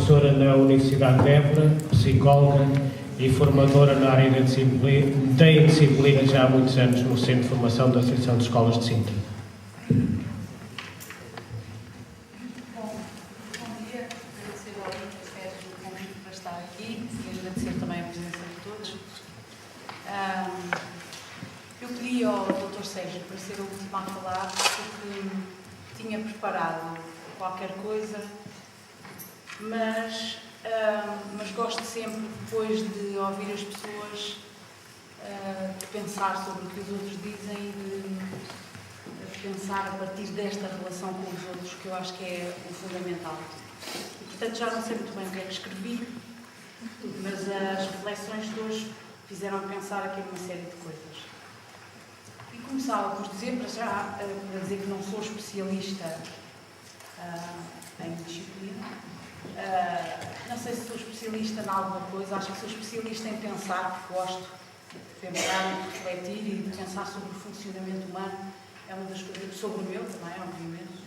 professora na Universidade de Évora, psicóloga e formadora na área da disciplina já há muitos anos no Centro de Formação da Associação de Escolas de Sintra. Bom dia, agradecer ao Sérgio o convite para estar aqui e agradecer também a presença de todos. Eu pedi ao Dr. Sérgio para ser o último a falar porque tinha preparado qualquer coisa, mas gosto sempre, depois de ouvir as pessoas, de pensar sobre o que os outros dizem e de pensar a partir desta relação com os outros, que eu acho que é o fundamental. E, portanto, já não sei muito bem o que é que escrevi, mas as reflexões de hoje fizeram pensar aqui numa série de coisas. E começava por dizer, para dizer que não sou especialista em disciplina. Não sei se sou especialista em alguma coisa, acho que sou especialista em pensar, porque gosto de pensar, de refletir e de pensar sobre o funcionamento humano. É uma das coisas, sobre o meu também, obviamente.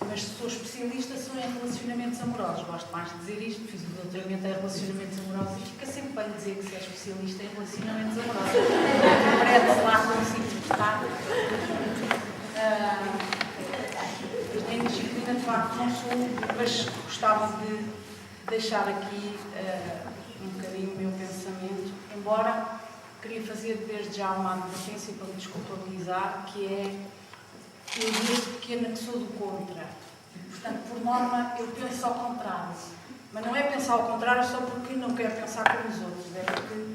Mas se sou especialista, sou em relacionamentos amorosos. Gosto mais de dizer isto, fiz o doutoramento em relacionamentos amorosos e fica sempre bem dizer que se é especialista em relacionamentos amorosos. Parece lá como se interpretar. Em disciplina, de facto, não sou, mas gostava de deixar aqui um bocadinho o meu pensamento, embora queria fazer desde já uma advertência para me desculpabilizar, que é que eu desde pequena que sou do contra. Portanto, por norma, eu penso ao contrário. Mas não é pensar ao contrário só porque não quero pensar como os outros, é porque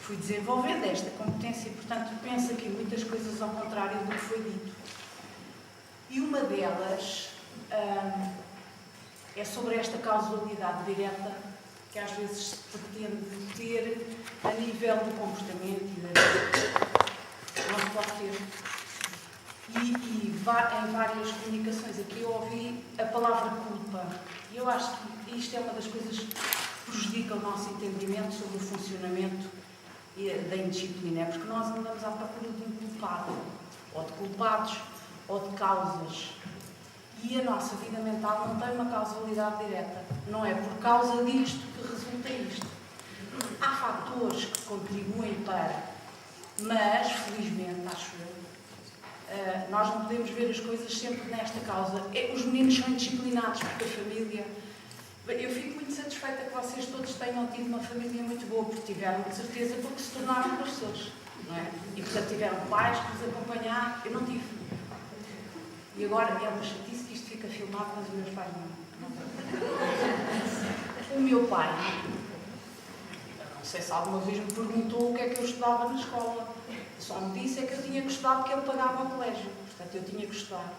fui desenvolvendo esta competência e, portanto, penso aqui muitas coisas ao contrário do que foi dito. E uma delas é sobre esta causalidade direta que às vezes se pretende ter a nível do comportamento e da vida. Não se pode ter. E em várias comunicações aqui eu ouvi a palavra culpa. E eu acho que isto é uma das coisas que prejudica o nosso entendimento sobre o funcionamento da indisciplina. É porque nós andamos à procura de um culpado, ou de culpados, ou de causas. E a nossa vida mental não tem uma causalidade direta. Não é por causa disto que resulta isto. Há fatores que contribuem para, mas, felizmente, acho eu, nós não podemos ver as coisas sempre nesta causa. Os meninos são indisciplinados porque a família... Eu fico muito satisfeita que vocês todos tenham tido uma família muito boa, porque tiveram, de certeza, porque se tornaram professores, não é? E, portanto, tiveram pais que os acompanharam. Eu não tive. E agora é uma chatice que isto fica filmado, mas os meus pais não. O meu pai, não sei se alguma vez me perguntou o que é que eu estudava na escola. Só me disse é que eu tinha que estudar porque ele pagava o colégio. Portanto, eu tinha que estudar.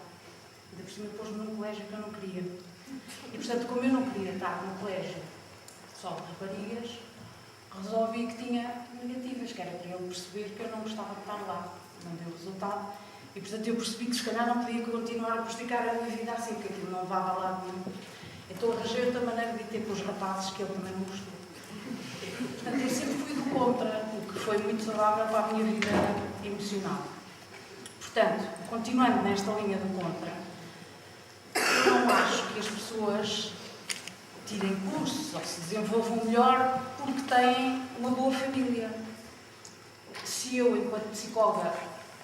Ainda por cima pôs-me num colégio que eu não queria. E, portanto, como eu não queria estar num colégio só de raparigas, resolvi que tinha negativas, que era para ele perceber que eu não gostava de estar lá. Não deu resultado. E, portanto, eu percebi que se calhar não podia continuar a prejudicar a minha vida assim, porque aquilo não levava a lado nenhum. Então arranjei outra maneira de ter com os rapazes que ele também não gostou. Portanto, eu sempre fui do contra, o que foi muito saudável para a minha vida emocional. Portanto, continuando nesta linha do contra, eu não acho que as pessoas tirem cursos ou se desenvolvam melhor porque têm uma boa família. Se eu, enquanto psicóloga,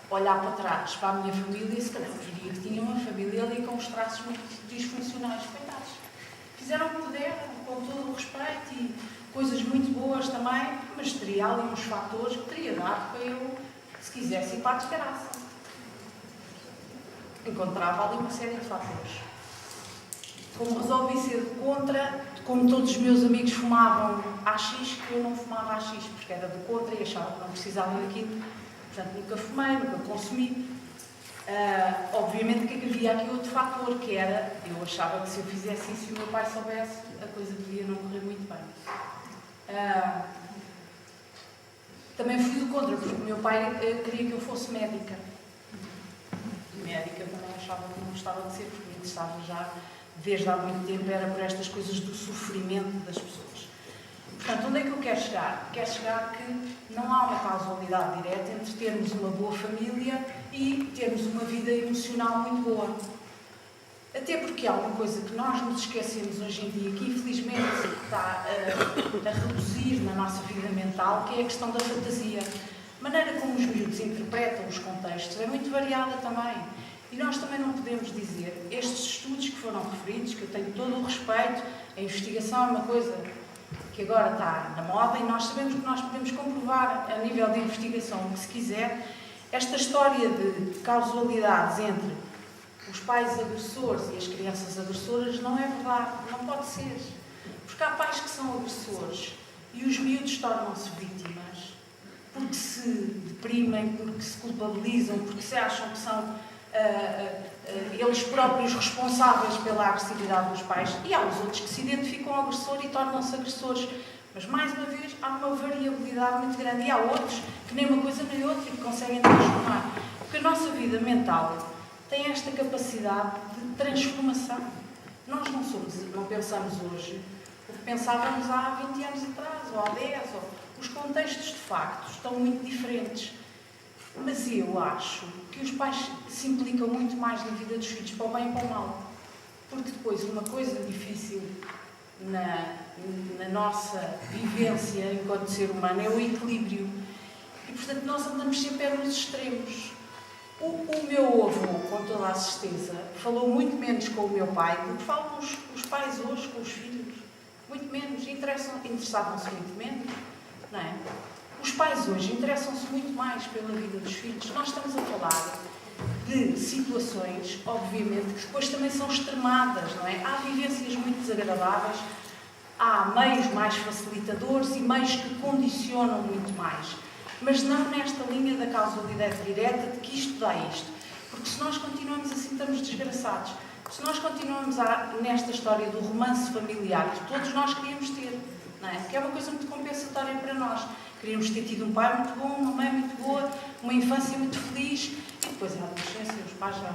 olhar para trás para a minha família, se calhar diria que tinha uma família ali com os traços muito disfuncionais. Coitados. Fizeram o que puderam, com todo o respeito e coisas muito boas também, mas teria ali uns fatores que teria dado para eu, se quisesse, ir para a desgraça. Encontrava ali uma série de fatores. Como resolvi ser contra, como todos os meus amigos fumavam AX, que eu não fumava AX, porque era do contra e achava que não precisava daquilo. Portanto, nunca fumei, nunca consumi. Obviamente que havia aqui outro fator, que era, eu achava que se eu fizesse isso e o meu pai soubesse, a coisa podia não correr muito bem. Também fui do contra, porque o meu pai queria que eu fosse médica. Médica também achava que não gostava de ser, porque me interessava já, desde há muito tempo, era por estas coisas do sofrimento das pessoas. Portanto, onde é que eu quero chegar? Quero chegar que não há uma causalidade direta entre termos uma boa família e termos uma vida emocional muito boa. Até porque há uma coisa que nós nos esquecemos hoje em dia, que infelizmente está a reduzir na nossa vida mental, que é a questão da fantasia. A maneira como os miúdos interpretam os contextos é muito variada também. E nós também não podemos dizer, estes estudos que foram referidos, que eu tenho todo o respeito, a investigação é uma coisa que agora está na moda e nós sabemos que nós podemos comprovar a nível de investigação o que se quiser. Esta história de causalidades entre os pais agressores e as crianças agressoras não é verdade, não pode ser. Porque há pais que são agressores e os miúdos tornam-se vítimas porque se deprimem, porque se culpabilizam, porque se acham que são eles próprios responsáveis pela agressividade dos pais, e há os outros que se identificam agressor e tornam-se agressores. Mas, mais uma vez, há uma variabilidade muito grande. E há outros que nem uma coisa nem outra e que conseguem transformar. Porque a nossa vida mental tem esta capacidade de transformação. Nós não pensamos hoje o que pensávamos há 20 anos atrás, ou há 10, os contextos, de facto, estão muito diferentes. Mas eu acho que os pais se implicam muito mais na vida dos filhos, para o bem e para o mal. Porque depois, uma coisa difícil na nossa vivência enquanto ser humano é o equilíbrio. E, portanto, nós andamos sempre nos extremos. O meu avô, com toda a certeza, falou muito menos com o meu pai do que falam os pais hoje com os filhos. Muito menos. Interessavam-se muito menos, não é? Os pais hoje interessam-se muito mais pela vida dos filhos. Nós estamos a falar de situações, obviamente, que depois também são extremadas, não é? Há vivências muito desagradáveis, há meios mais facilitadores e meios que condicionam muito mais. Mas não nesta linha da causalidade direta de que isto dá isto. Porque se nós continuamos assim, estamos desgraçados. Se nós continuamos nesta história do romance familiar que todos nós queríamos ter, não é? Que é uma coisa muito compensatória para nós. Queríamos ter tido um pai muito bom, uma mãe muito boa, uma infância muito feliz, e depois a adolescência, os pais já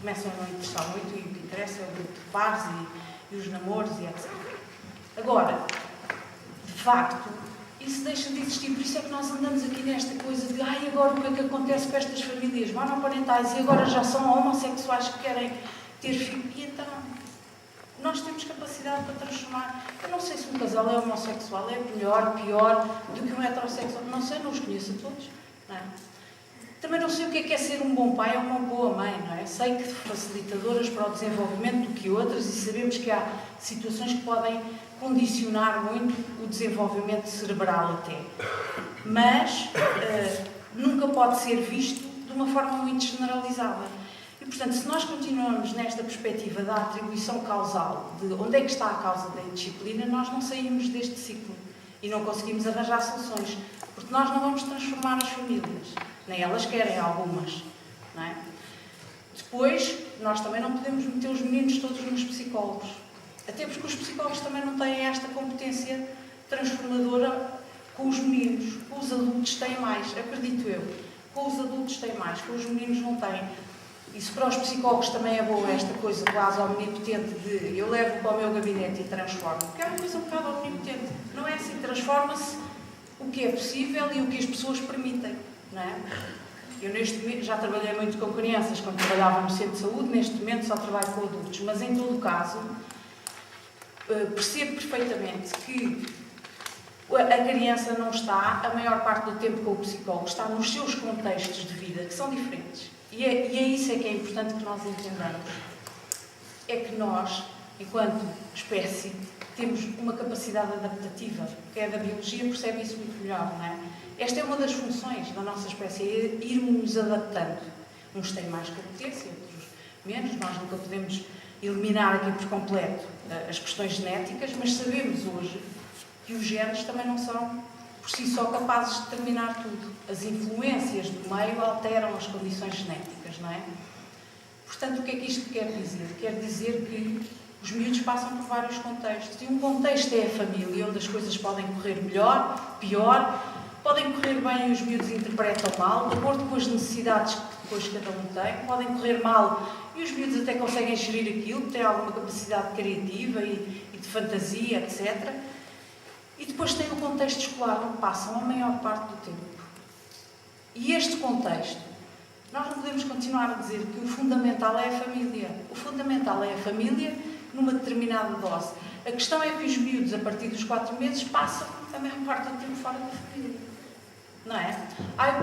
começam a não interessar muito, e o que interessa é o grupo de pares e os namoros e etc. Agora, de facto, isso deixa de existir, por isso é que nós andamos aqui nesta coisa de agora o que é que acontece com estas famílias monoparentais e agora já são homossexuais que querem ter filhos, e então nós temos capacidade para transformar. Eu não sei se um casal é homossexual, é melhor, pior do que um heterossexual. Não sei, não os conheço a todos. Não é? Também não sei o que é ser um bom pai ou uma boa mãe, não é? Sei que facilitadoras para o desenvolvimento do que outras e sabemos que há situações que podem condicionar muito o desenvolvimento cerebral até. Mas nunca pode ser visto de uma forma muito generalizada. E, portanto, se nós continuamos nesta perspectiva da atribuição causal, de onde é que está a causa da indisciplina, nós não saímos deste ciclo e não conseguimos arranjar soluções, porque nós não vamos transformar as famílias, nem elas querem algumas, não é? Depois, nós também não podemos meter os meninos todos nos psicólogos, até porque os psicólogos também não têm esta competência transformadora com os meninos. Com os adultos têm mais, acredito eu. Com os adultos têm mais, com os meninos não têm. Isso para os psicólogos também é boa, esta coisa quase omnipotente de eu levo para o meu gabinete e transformo. Porque é uma coisa um bocado omnipotente. Não é assim, transforma-se o que é possível e o que as pessoas permitem, não é? Eu neste momento já trabalhei muito com crianças quando trabalhava no centro de saúde, neste momento só trabalho com adultos, mas em todo o caso percebo perfeitamente que a criança não está a maior parte do tempo com o psicólogo, está nos seus contextos de vida, que são diferentes. E é isso que é importante que nós entendamos. É que nós, enquanto espécie, temos uma capacidade adaptativa. Quem é da biologia percebe isso muito melhor, não é? Esta é uma das funções da nossa espécie, é irmos adaptando. Uns têm mais competência, outros menos. Nós nunca podemos eliminar aqui por completo as questões genéticas, mas sabemos hoje que os genes também não são por si só capazes de determinar tudo. As influências do meio alteram as condições genéticas, não é? Portanto, o que é que isto quer dizer? Quer dizer que os miúdos passam por vários contextos. E um contexto é a família, onde as coisas podem correr melhor, pior, podem correr bem e os miúdos interpretam mal, de acordo com as necessidades que depois cada um tem, podem correr mal e os miúdos até conseguem gerir aquilo, têm alguma capacidade criativa e de fantasia, etc. E depois tem o contexto escolar, onde passam a maior parte do tempo. E este contexto Nós não podemos continuar a dizer que o fundamental é a família. O fundamental é a família numa determinada dose. A questão é que os miúdos, a partir dos 4 meses, passam a maior parte do tempo fora da família. Não é?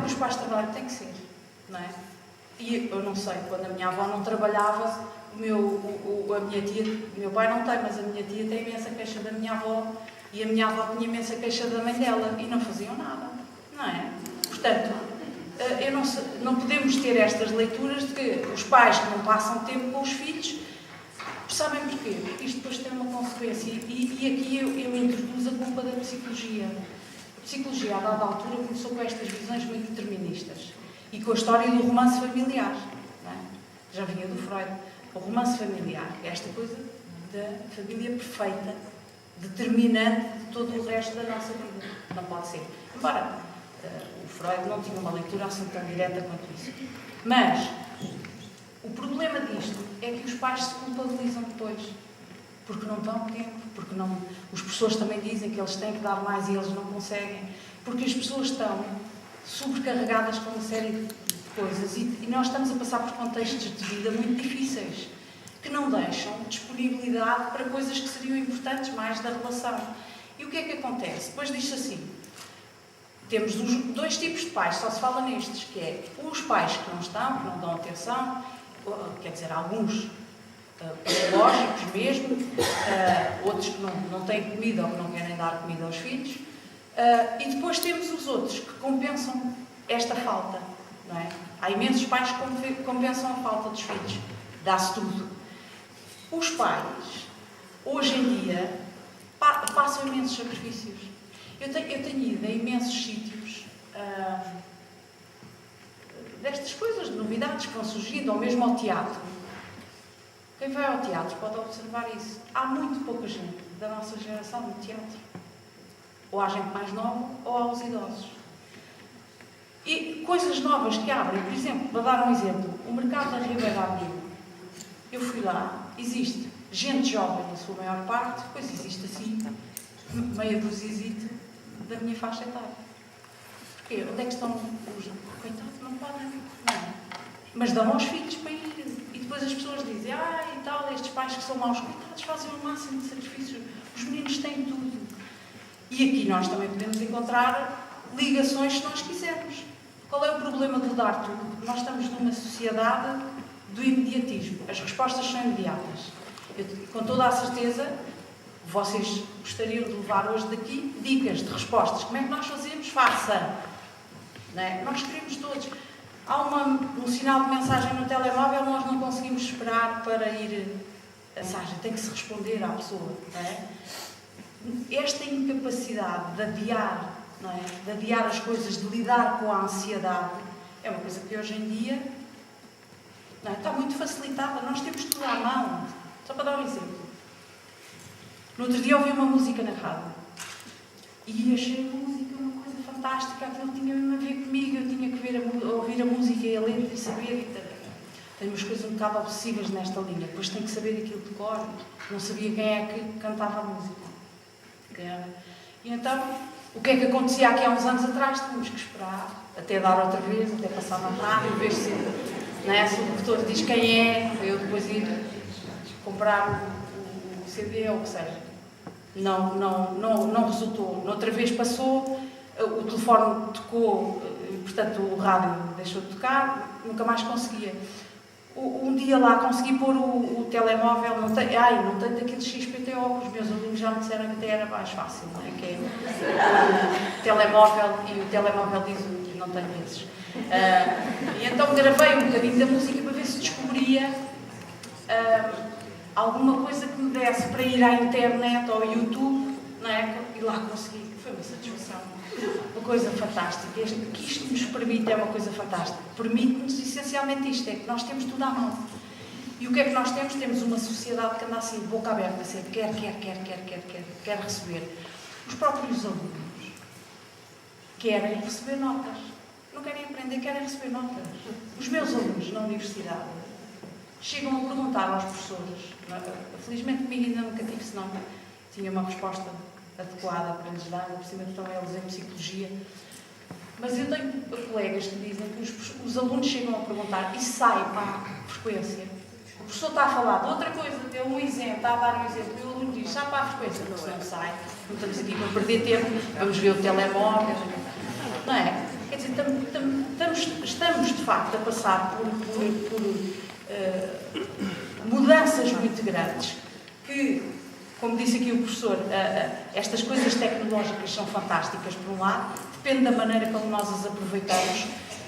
Os pais trabalham, tem que ser. Não é? E eu não sei, quando a minha avó não trabalhava, a minha tia, o meu pai não tem, mas a minha tia tem imensa queixa da minha avó e a minha avó tinha imensa queixa da mãe dela e não faziam nada. Não é? Portanto, não podemos ter estas leituras de que os pais que não passam tempo com os filhos, sabem porquê? Isto depois tem uma consequência. E aqui eu introduzo a culpa da psicologia. A psicologia, a dada altura, começou com estas visões muito deterministas. E com a história do romance familiar. Não é? Já vinha do Freud. O romance familiar é esta coisa da família perfeita, determinante de todo o resto da nossa vida. Não pode ser. Embora o Freud não tinha uma leitura assim tão direta quanto isso. Mas o problema disto é que os pais se culpabilizam depois. Porque não dão tempo, porque não... Os professores também dizem que eles têm que dar mais e eles não conseguem. Porque as pessoas estão sobrecarregadas com uma série de coisas e nós estamos a passar por contextos de vida muito difíceis que não deixam disponibilidade para coisas que seriam importantes mais da relação. E o que é que acontece? Depois diz-se assim, temos dois tipos de pais, só se fala nestes, que é os pais que não estão, que não dão atenção, quer dizer, alguns patológicos mesmo, outros que não têm comida ou que não querem dar comida aos filhos, e depois temos os outros que compensam esta falta, não é? Há imensos pais que compensam a falta dos filhos, dá-se tudo. Os pais, hoje em dia, passam imensos sacrifícios. Eu tenho ido a imensos sítios destas coisas, de novidades que vão surgindo, ou mesmo ao teatro. Quem vai ao teatro pode observar isso. Há muito pouca gente da nossa geração no teatro. Ou há gente mais nova, ou há os idosos. E coisas novas que abrem, por exemplo, para dar um exemplo, o mercado da Ribeira abriu. Eu fui lá, existe gente jovem na sua maior parte, depois existe assim, meia dúzia da minha faixa etária. Porquê? Onde é que estão os... Coitados, não podem, não é? Mas dão aos filhos para ir. E depois as pessoas dizem, e tal, estes pais que são maus, coitados, fazem o máximo de sacrifício. Os meninos têm tudo. E aqui nós também podemos encontrar ligações se nós quisermos. Qual é o problema de dar tudo? Nós estamos numa sociedade do imediatismo. As respostas são imediatas. Com toda a certeza, vocês gostariam de levar hoje daqui dicas de respostas. Como é que nós fazemos? Faça! Não é? Nós queremos todos. Há um sinal de mensagem no telemóvel, nós não conseguimos esperar para ir a mensagem. Tem que se responder à pessoa. Não é? Esta incapacidade de adiar, não é? De adiar as coisas, de lidar com a ansiedade, é uma coisa que hoje em dia não é? Está muito facilitada. Nós temos tudo à mão. Só para dar um exemplo. No outro dia ouvi uma música na rádio e achei a música uma coisa fantástica. Aquilo tinha mesmo a ver comigo. Eu tinha que ouvir a música e a letra e saber. Tenho umas coisas um bocado obsessivas nesta linha. Depois tenho que saber aquilo de cor. Não sabia quem é que cantava a música. E então, o que é que acontecia aqui há uns anos atrás? Tínhamos que esperar até dar outra vez, até passar na rádio, ver se, não é? Se o locutor diz quem é, para eu depois ir comprar o CD ou o que seja. Não resultou. Noutra vez passou, o telefone tocou, portanto o rádio deixou de tocar, nunca mais conseguia. Um dia lá consegui pôr o telemóvel, não tenho daqueles XPTO, os meus alunos já me disseram que até era mais fácil, não é? Que é o telemóvel, e o telemóvel diz que não tenho esses. E então gravei um bocadinho da música para ver se descobria alguma coisa que me desse para ir à internet ou ao YouTube, não é? E lá consegui. Foi uma satisfação. Uma coisa fantástica. Que isto nos permite é uma coisa fantástica. Permite-nos essencialmente isto, é que nós temos tudo à mão. E o que é que nós temos? Temos uma sociedade que anda assim, de boca aberta, sempre quer receber. Os próprios alunos querem receber notas. Não querem aprender, querem receber notas. Os meus alunos na universidade chegam a perguntar aos professores, felizmente comigo ainda nunca tive, senão tinha uma resposta adequada para lhes dar, por cima estão eles em psicologia, Mas eu tenho colegas que dizem que os alunos chegam a perguntar e saem para a frequência. O professor está a falar de outra coisa, deu um exemplo, está a dar um exemplo, e o aluno diz, sai para a frequência, porque senão sai, não estamos aqui para perder tempo, vamos ver o telemóvel, não é? Quer dizer, estamos de facto a passar por mudanças muito grandes, que, como disse aqui o professor, estas coisas tecnológicas são fantásticas, por um lado, depende da maneira como nós as aproveitamos,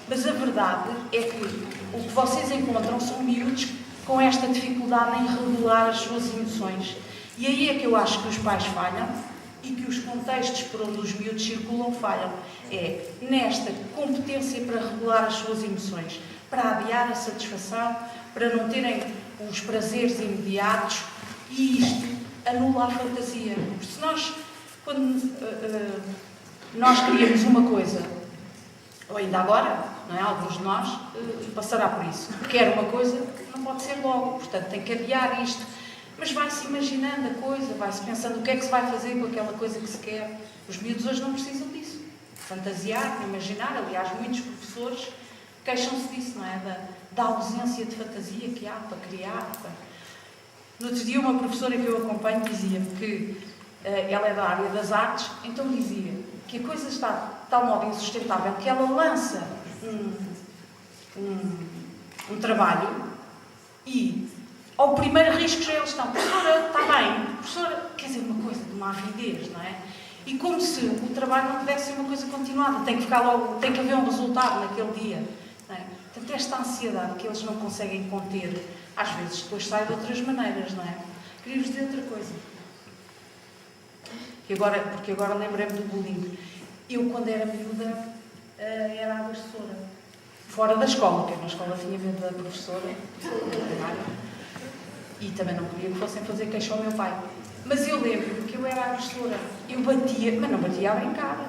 mas a verdade é que o que vocês encontram são miúdos com esta dificuldade em regular as suas emoções. E aí é que eu acho que os pais falham e que os contextos por onde os miúdos circulam falham. É nesta competência para regular as suas emoções, para adiar a satisfação, para não terem os prazeres imediatos, e isto anula a fantasia. Se nós, quando nós queríamos uma coisa, ou ainda agora, não é? Alguns de nós passará por isso. Quer uma coisa, não pode ser logo, portanto tem que adiar isto. Mas vai-se imaginando a coisa, vai-se pensando o que é que se vai fazer com aquela coisa que se quer. Os miúdos hoje não precisam disso. Fantasiar, imaginar. Aliás, muitos professores queixam-se disso, não é? Da ausência de fantasia que há para criar. No outro dia, uma professora que eu acompanho dizia-me que ela é da área das artes, então dizia que a coisa está de tal modo insustentável que ela lança um trabalho e ao primeiro risco já eles estão, professora, está bem, professora, quer dizer, uma coisa de uma avidez, não é? E como se o trabalho não pudesse ser uma coisa continuada, tem que ficar logo, tem que haver um resultado naquele dia, não é? Portanto, esta ansiedade que eles não conseguem conter, às vezes depois sai de outras maneiras, não é? Queria-vos dizer outra coisa. Porque agora lembrei-me do bullying. Eu, quando era miúda, era agressora. Fora da escola, porque na escola tinha medo da professora, e também não queria que fossem fazer queixa ao meu pai. Mas eu lembro que eu era agressora. Eu batia, mas não batia a brincar.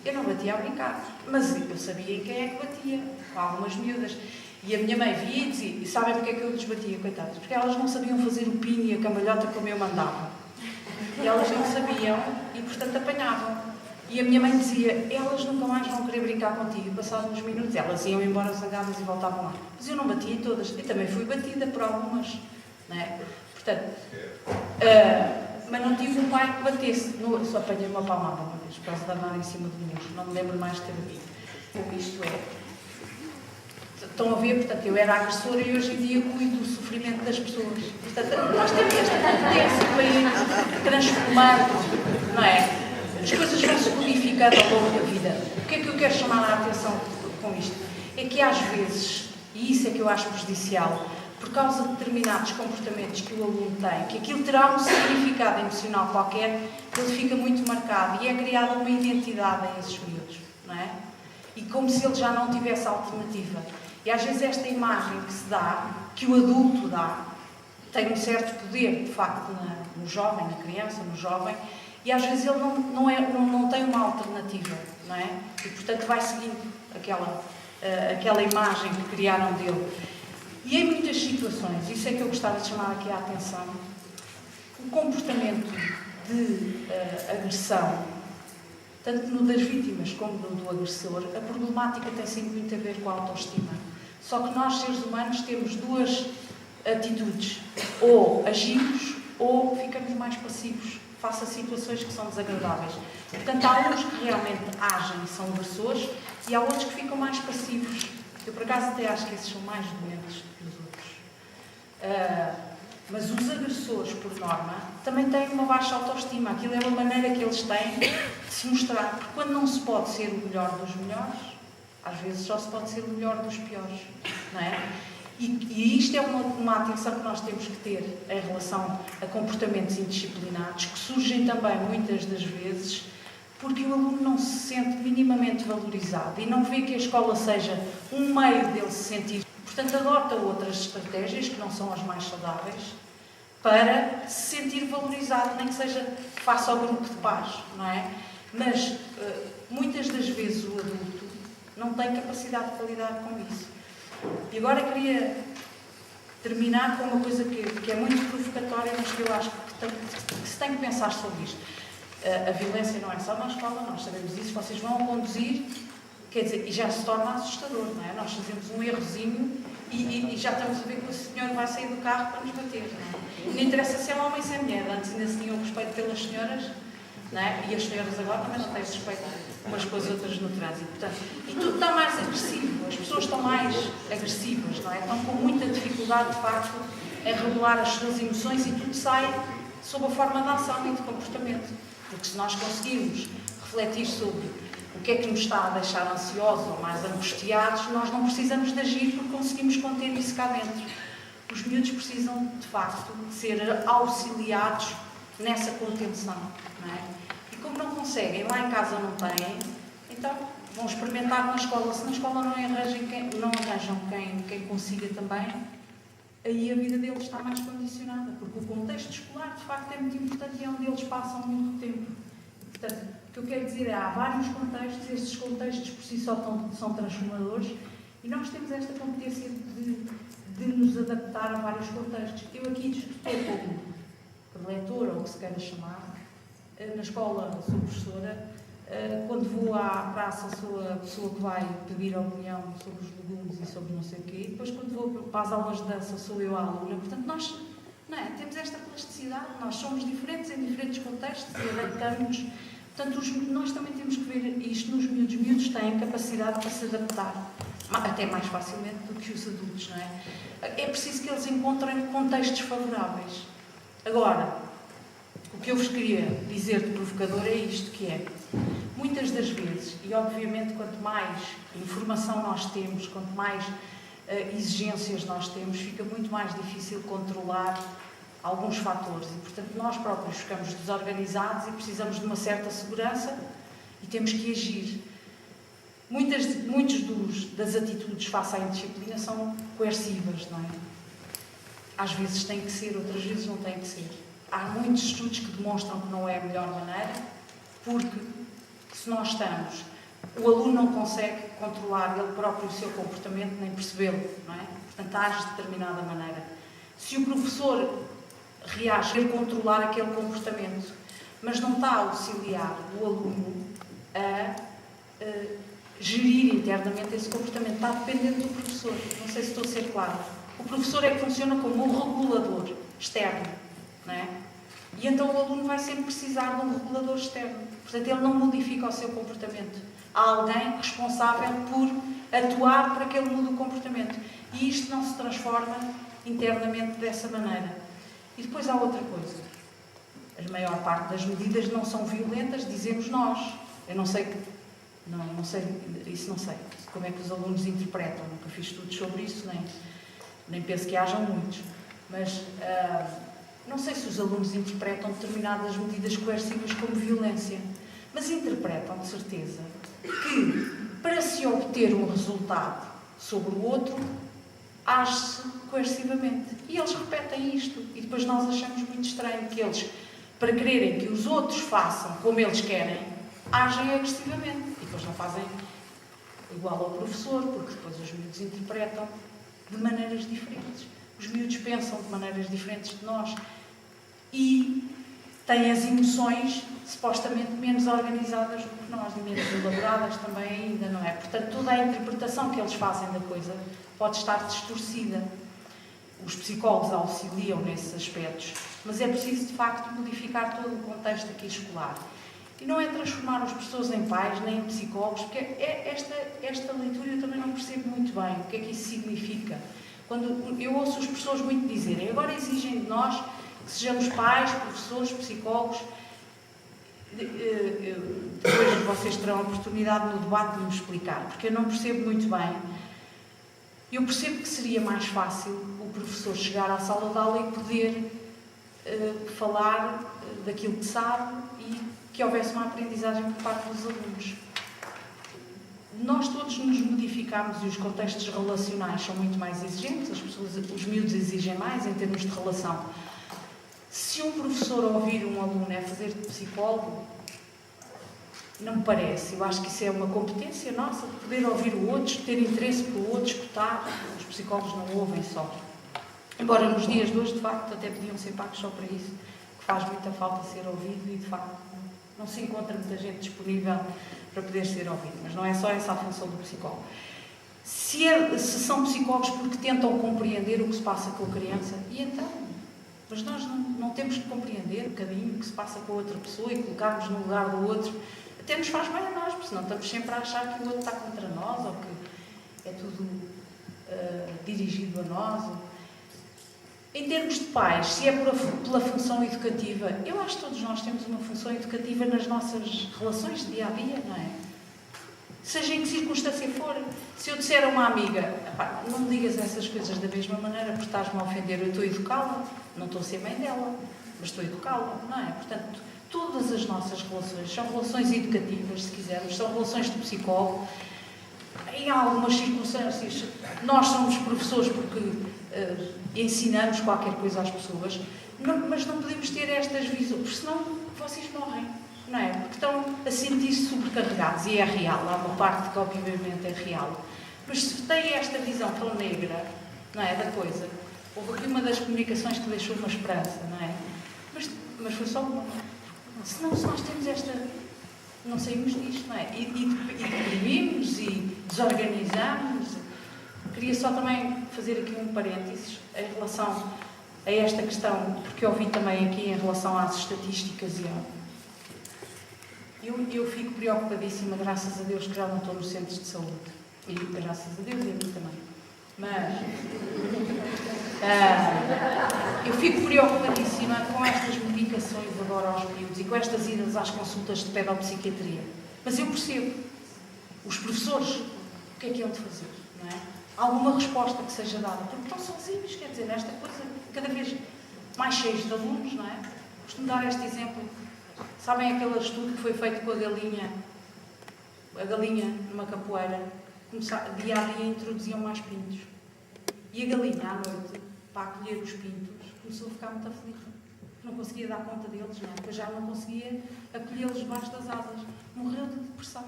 Eu não batia a brincar. Mas eu sabia em quem é que batia, com algumas miúdas. E a minha mãe via e dizia, e sabem porque é que eu lhes batia, coitadas? Porque elas não sabiam fazer o pino e a cambalhota como eu mandava. E elas não sabiam e, portanto, apanhavam. E a minha mãe dizia, elas nunca mais vão querer brincar contigo. E passados uns minutos, elas iam embora zangadas e voltavam lá. Mas eu não batia em todas. Eu também fui batida por algumas. Não é? Portanto, mas não tive um pai que batesse. Só apanhei uma palmada uma vez, por causa de andar em cima de mim. Não me lembro mais de ter batido. Como isto é. Estão a ver, portanto, eu era agressora e hoje em dia cuido do sofrimento das pessoas. Portanto, nós temos esta competência para ir transformando, não é? As coisas vão se codificando ao longo da vida. O que é que eu quero chamar a atenção com isto? É que às vezes, e isso é que eu acho prejudicial, por causa de determinados comportamentos que o aluno tem, que aquilo terá um significado emocional qualquer, ele fica muito marcado e é criada uma identidade a esses miúdos, não é? E como se ele já não tivesse alternativa. E às vezes esta imagem que se dá, que o adulto dá, tem um certo poder, de facto, no jovem, na criança, no jovem, e às vezes ele não tem uma alternativa, não é? E, portanto, vai seguindo aquela imagem que criaram dele. E em muitas situações, isso é que eu gostava de chamar aqui a atenção, o comportamento de agressão, tanto no das vítimas como no do agressor, a problemática tem sempre muito a ver com a autoestima. Só que nós, seres humanos, temos duas atitudes. Ou agimos, ou ficamos mais passivos face a situações que são desagradáveis. Portanto, há uns que realmente agem e são agressores, e há outros que ficam mais passivos. Eu, por acaso, até acho que esses são mais doentes que os outros. Mas os agressores, por norma, também têm uma baixa autoestima. Aquilo é uma maneira que eles têm de se mostrar. Porque quando não se pode ser o melhor dos melhores, às vezes só se pode ser o melhor dos piores, não é? E isto é uma atenção que nós temos que ter em relação a comportamentos indisciplinados, que surgem também, muitas das vezes, porque o aluno não se sente minimamente valorizado e não vê que a escola seja um meio dele se sentir. Portanto, adota outras estratégias, que não são as mais saudáveis, para se sentir valorizado, nem que seja face ao grupo de pares, não é? Mas, muitas das vezes, o adulto não tem capacidade de lidar com isso. E agora queria terminar com uma coisa que é muito provocatória, mas que eu acho que se tem que pensar sobre isto. A violência não é só na escola, nós sabemos isso. Vocês vão conduzir, Quer dizer, e já se torna assustador, não é? Nós fazemos um errozinho e já estamos a ver que o senhor vai sair do carro para nos bater, não é? Não interessa se é homem ou se é mulher, antes ainda se tinha o respeito pelas senhoras, não é? E as senhoras agora também não têm respeito umas com as outras no trânsito. Portanto, e tudo está mais agressivo, as pessoas estão mais agressivas, não é? Estão com muita dificuldade, de facto, em regular as suas emoções e tudo sai sob a forma de ação e de comportamento. Porque se nós conseguirmos refletir sobre o que é que nos está a deixar ansiosos ou mais angustiados, nós não precisamos de agir porque conseguimos conter isso cá dentro. Os miúdos precisam, de facto, de ser auxiliados nessa contenção, não é? E como não conseguem, lá em casa não têm, então vão experimentar na escola. Se na escola não arranjam quem consiga também, aí a vida deles está mais condicionada, porque o contexto escolar, de facto, é muito importante e é onde eles passam muito tempo. Portanto, o que eu quero dizer é, há vários contextos, estes contextos por si só são transformadores e nós temos esta competência de nos adaptar a vários contextos. Eu aqui estou como leitora, ou o que se queira chamar, na escola sou professora, quando vou à praça sou a pessoa que vai pedir opinião sobre os legumes e sobre não sei o quê, e depois quando vou para as aulas de dança sou eu a aluna. Portanto, nós não é, temos esta plasticidade, nós somos diferentes em diferentes contextos e adaptamos-nos. Portanto, nós também temos que ver isto nos miúdos. Os miúdos têm capacidade para se adaptar, até mais facilmente do que os adultos, não é? É preciso que eles encontrem contextos favoráveis. Agora, o que eu vos queria dizer de provocador é isto, que é, muitas das vezes, e obviamente quanto mais informação nós temos, quanto mais exigências nós temos, fica muito mais difícil controlar alguns fatores e, portanto, nós próprios ficamos desorganizados e precisamos de uma certa segurança e temos que agir. Muitas das atitudes face à indisciplina são coercivas, não é? Às vezes tem que ser, outras vezes não tem que ser. Há muitos estudos que demonstram que não é a melhor maneira, porque se nós estamos, o aluno não consegue controlar ele próprio o seu comportamento, nem percebê-lo, não é? Portanto, age de determinada maneira. Se o professor reage a controlar aquele comportamento, mas não está a auxiliar o aluno a gerir internamente esse comportamento, está dependendo do professor. Não sei se estou a ser claro. O professor é que funciona como um regulador externo, não é? E então o aluno vai sempre precisar de um regulador externo. Portanto, ele não modifica o seu comportamento. Há alguém responsável por atuar para que ele mude o comportamento. E isto não se transforma internamente dessa maneira. E depois há outra coisa. A maior parte das medidas não são violentas, dizemos nós. Eu não sei, isso não sei. Como é que os alunos interpretam? Nunca fiz estudos sobre isso, nem penso que hajam muitos. Mas não sei se os alunos interpretam determinadas medidas coercivas como violência. Mas interpretam, de certeza, que para se obter um resultado sobre o outro, age-se coercivamente. E eles repetem isto. E depois nós achamos muito estranho que eles, para quererem que os outros façam como eles querem, agem agressivamente. E depois não fazem igual ao professor, porque depois os miúdos interpretam de maneiras diferentes. Os miúdos pensam de maneiras diferentes de nós. E têm as emoções supostamente menos organizadas do que nós, e menos elaboradas também ainda, não é? Portanto, toda a interpretação que eles fazem da coisa pode estar distorcida. Os psicólogos auxiliam nesses aspectos, mas é preciso, de facto, modificar todo o contexto aqui escolar. E não é transformar as pessoas em pais, nem em psicólogos, porque esta leitura eu também não percebo muito bem o que é que isso significa. Quando eu ouço as pessoas muito dizerem, agora exigem de nós que sejamos pais, professores, psicólogos. Depois vocês terão a oportunidade no debate de me explicar, porque eu não percebo muito bem. Eu percebo que seria mais fácil o professor chegar à sala de aula e poder falar daquilo que sabe e que houvesse uma aprendizagem por parte dos alunos. Nós todos nos modificamos e os contextos relacionais são muito mais exigentes, os miúdos exigem mais em termos de relação. Se um professor ouvir um aluno é fazer de psicólogo, não me parece. Eu acho que isso é uma competência nossa, de poder ouvir o outro, ter interesse pelo outro, escutar. Os psicólogos não ouvem só. Embora nos dias de hoje, de facto, até podiam ser pagos só para isso, que faz muita falta ser ouvido e, de facto, não se encontra muita gente disponível para poder ser ouvido, mas não é só essa a função do psicólogo. Se são psicólogos porque tentam compreender o que se passa com a criança, e então? Mas nós não temos que compreender um bocadinho o que se passa com a outra pessoa e colocarmos no lugar do outro. Até nos faz bem a nós, porque senão estamos sempre a achar que o outro está contra nós ou que é tudo dirigido a nós. Em termos de pais, se é pela função educativa, eu acho que todos nós temos uma função educativa nas nossas relações de dia a dia, não é? Seja em que circunstância for. Se eu disser a uma amiga, não me digas essas coisas da mesma maneira porque estás-me a ofender, eu estou a educá-la, não estou a ser mãe dela, mas estou a educá-la, não é? Portanto, todas as nossas relações são relações educativas, se quisermos, são relações de psicólogo. Em algumas circunstâncias, nós somos professores porque ensinamos qualquer coisa às pessoas, mas não podemos ter estas visões, porque senão vocês morrem, não é? Porque estão a sentir-se sobrecarregados, e é real, há uma parte que obviamente é real. Mas se têm esta visão tão negra, não é, da coisa, houve aqui uma das comunicações que deixou uma esperança, não é? Mas foi só uma. Senão, se nós temos esta... não saímos disto, não é? E deprimimos e desorganizamos. Queria só também fazer aqui um parênteses em relação a esta questão, porque eu ouvi também aqui em relação às estatísticas e eu fico preocupadíssima, graças a Deus, que já não estou nos centros de saúde. E graças a Deus e a mim também. Mas eu fico preocupadíssima com estas medicações agora aos miúdos e com estas idas às consultas de pedopsiquiatria. Mas eu percebo. Os professores, o que é que hão de fazer? Não é? Alguma resposta que seja dada, porque estão sozinhos, quer dizer, nesta coisa, cada vez mais cheios de alunos, não é? Costumo dar este exemplo. Sabem aquele estudo que foi feito com a galinha numa capoeira, dia a dia introduziam mais pintos. E a galinha, à noite, para acolher os pintos, começou a ficar muito aflita. Não conseguia dar conta deles, não é? Porque já não conseguia acolhê-los debaixo das asas. Morreu de depressão.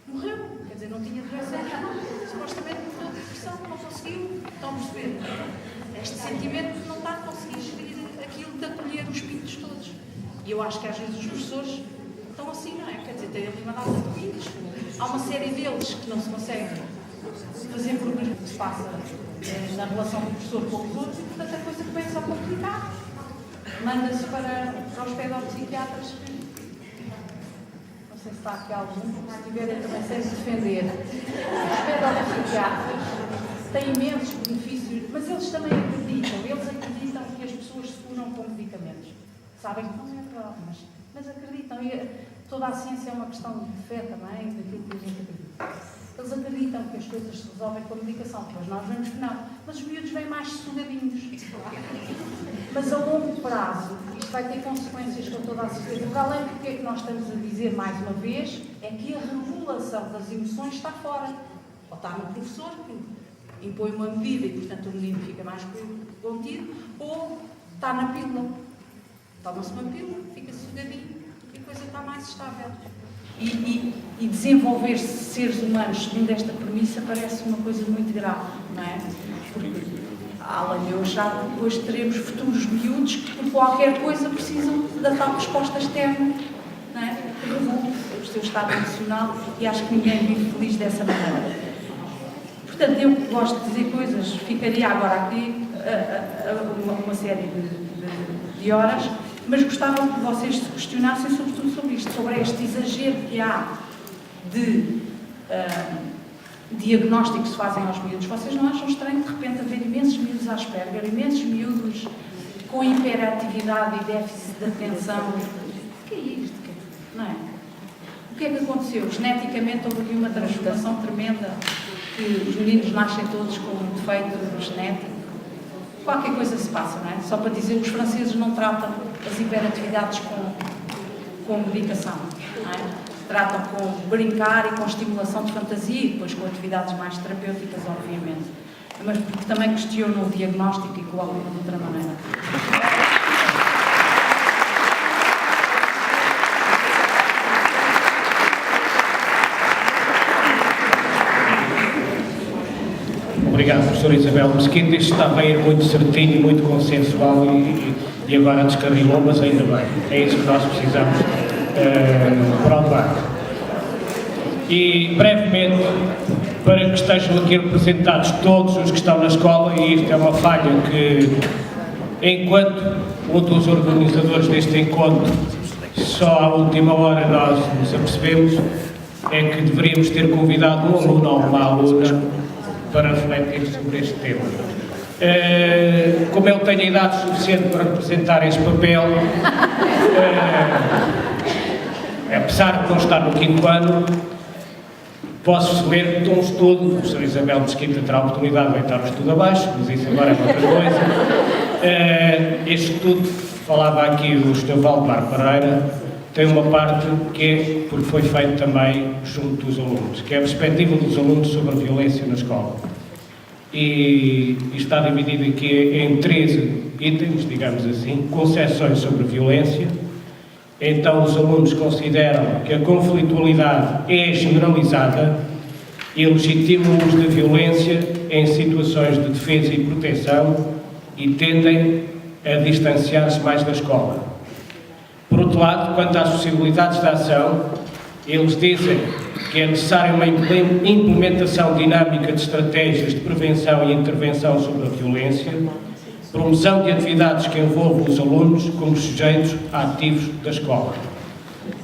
Morreu, quer dizer, não tinha doença nenhuma. Supostamente morreu de depressão, não conseguiu. Estão a perceber? Este sentimento de não estar a conseguir gerir aquilo de acolher os pintos todos. E eu acho que às vezes os professores estão assim, não é? Quer dizer, têm ali uma data de pintos. Há uma série deles que não se consegue fazer por o que se passa na relação do professor com os outros e, portanto, a coisa começa a complicar. Manda-se para os pedopsiquiatras. Não sei se está aqui algum, se tiverem também sem se defender. Os pedopsiquiatras têm imensos benefícios, mas eles também acreditam que as pessoas se curam com medicamentos. Sabem que não é verdade, mas acreditam. E toda a ciência é uma questão de fé também, daquilo que a gente acredita. Eles acreditam que as coisas se resolvem com a medicação, pois nós vemos que não. Mas os miúdos vêm mais sugadinhos. Mas a longo prazo, isto vai ter consequências com toda a certeza. Para além do que é que nós estamos a dizer mais uma vez, é que a regulação das emoções está fora. Ou está no professor, que impõe uma medida e, portanto, o menino fica mais contido, ou está na pílula. Toma-se uma pílula, fica sugadinho e a coisa está mais estável. E desenvolver-se seres humanos segundo esta premissa parece uma coisa muito grave, não é? Porque, além de eu achar que depois teremos futuros miúdos que por qualquer coisa precisam da tal resposta externa, não é? Que revolte o seu estado emocional e acho que ninguém vive feliz dessa maneira. Portanto, eu gosto de dizer coisas, ficaria agora aqui uma série de horas, mas gostava que vocês se questionassem sobretudo sobre isto, sobre este exagero que há de diagnóstico que se fazem aos miúdos. Vocês não acham estranho de repente haver imensos miúdos Asperger, imensos miúdos com hiperatividade e déficit de atenção? O que é isto? Não é? O que é que aconteceu? Geneticamente houve aqui uma transformação tremenda, que os meninos nascem todos com um defeito genético. Qualquer coisa se passa, não é? Só para dizer, os franceses não tratam as hiperatividades com medicação, não é? Tratam com brincar e com estimulação de fantasia e depois com atividades mais terapêuticas, obviamente. Mas porque também questionam o diagnóstico e colocam de outra maneira. Obrigado, professora Isabel Mesquita. Isto está a ir muito certinho, muito consensual e agora descarrilou, mas ainda bem. É isso que nós precisamos. para o debate. E, brevemente, para que estejam aqui representados todos os que estão na escola, e isto é uma falha que, enquanto um dos organizadores deste encontro, só à última hora nós nos apercebemos, é que deveríamos ter convidado um aluno ou uma aluna para refletir sobre este tema. Como eu tenho a idade suficiente para representar este papel, apesar de não estar no 5º ano, posso ler de um estudo, a professora Isabel Mesquita terá a oportunidade de deitar o estudo abaixo, mas isso agora é outra coisa. Este estudo, falava aqui o Sr. Valdemar Pereira, tem uma parte que é, porque foi feito também junto dos alunos, que é a perspectiva dos alunos sobre a violência na escola. E está dividido aqui em 13 itens, digamos assim, concepções sobre a violência. Então, os alunos consideram que a conflitualidade é generalizada e legitimam o uso da violência em situações de defesa e proteção e tendem a distanciar-se mais da escola. Por outro lado, quanto às possibilidades de ação, eles dizem que é necessária uma implementação dinâmica de estratégias de prevenção e intervenção sobre a violência, promoção de atividades que envolvam os alunos como sujeitos ativos da escola.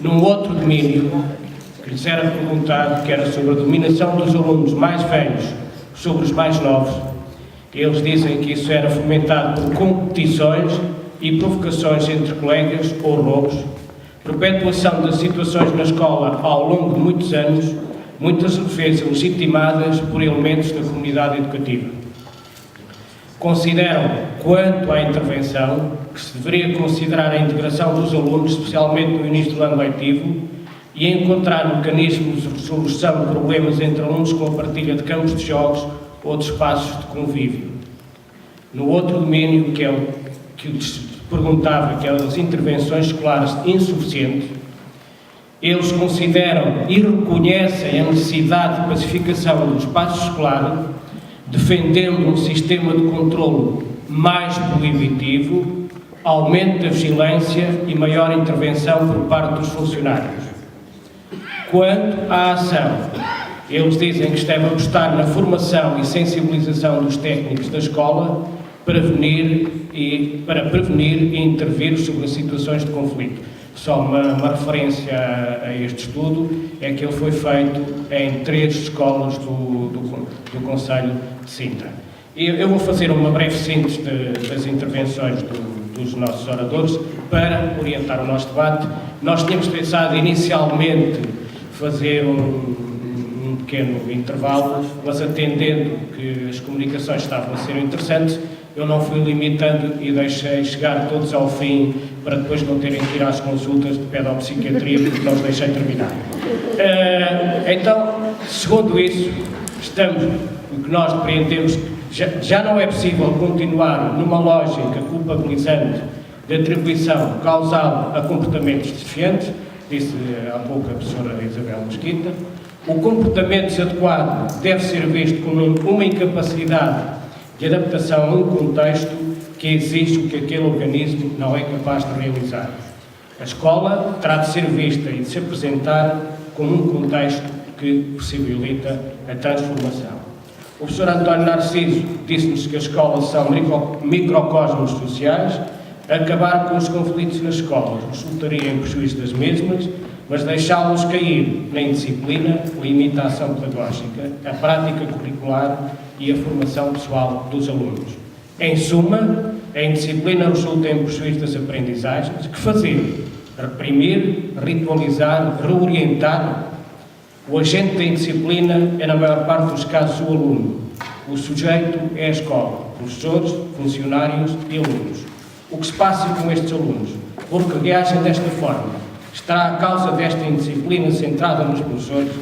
Num outro domínio, que lhes era perguntado, que era sobre a dominação dos alunos mais velhos sobre os mais novos, eles dizem que isso era fomentado por competições e provocações entre colegas ou roubos, perpetuação das situações na escola ao longo de muitos anos, muitas vezes legitimadas por elementos da comunidade educativa. Consideram, quanto à intervenção, que se deveria considerar a integração dos alunos, especialmente no início do ano letivo, e encontrar mecanismos de resolução de problemas entre alunos com a partilha de campos de jogos ou de espaços de convívio. No outro domínio, que é o que lhes perguntava, que eram as intervenções escolares insuficientes, eles consideram e reconhecem a necessidade de pacificação do espaço escolar, defendendo um sistema de controlo mais proibitivo, aumento da vigilância e maior intervenção por parte dos funcionários. Quanto à ação, eles dizem que se deve apostar na formação e sensibilização dos técnicos da escola para prevenir e intervir sobre as situações de conflito. Só uma referência a este estudo é que ele foi feito em 3 escolas do Concelho de Sintra. Eu vou fazer uma breve síntese das intervenções dos nossos oradores para orientar o nosso debate. Nós tínhamos pensado inicialmente fazer um pequeno intervalo, mas atendendo que as comunicações estavam a ser interessantes, eu não fui limitando e deixei chegar todos ao fim para depois não terem que ir às consultas de pedopsiquiatria, porque não os deixei terminar. Então, segundo isso, o que nós depreendemos, já não é possível continuar numa lógica culpabilizante de atribuição causal a comportamentos deficientes, disse há pouco a professora Isabel Mesquita. O comportamento desadequado deve ser visto como uma incapacidade de adaptação a um contexto que exige o que aquele organismo não é capaz de realizar. A escola terá de ser vista e de se apresentar como um contexto que possibilita a transformação. O professor António Narciso disse-nos que as escolas são microcosmos sociais. Acabar com os conflitos nas escolas resultaria em prejuízo das mesmas, mas deixá-los cair na indisciplina, limita a ação pedagógica, a prática curricular e a formação pessoal dos alunos. Em suma, a indisciplina resulta em prejuízo das aprendizagens. Que fazer? Reprimir, ritualizar, reorientar? O agente da indisciplina é, na maior parte dos casos, o aluno. O sujeito é a escola, professores, funcionários e alunos. O que se passa com estes alunos? Porque reagem desta forma? Estará a causa desta indisciplina centrada nos professores?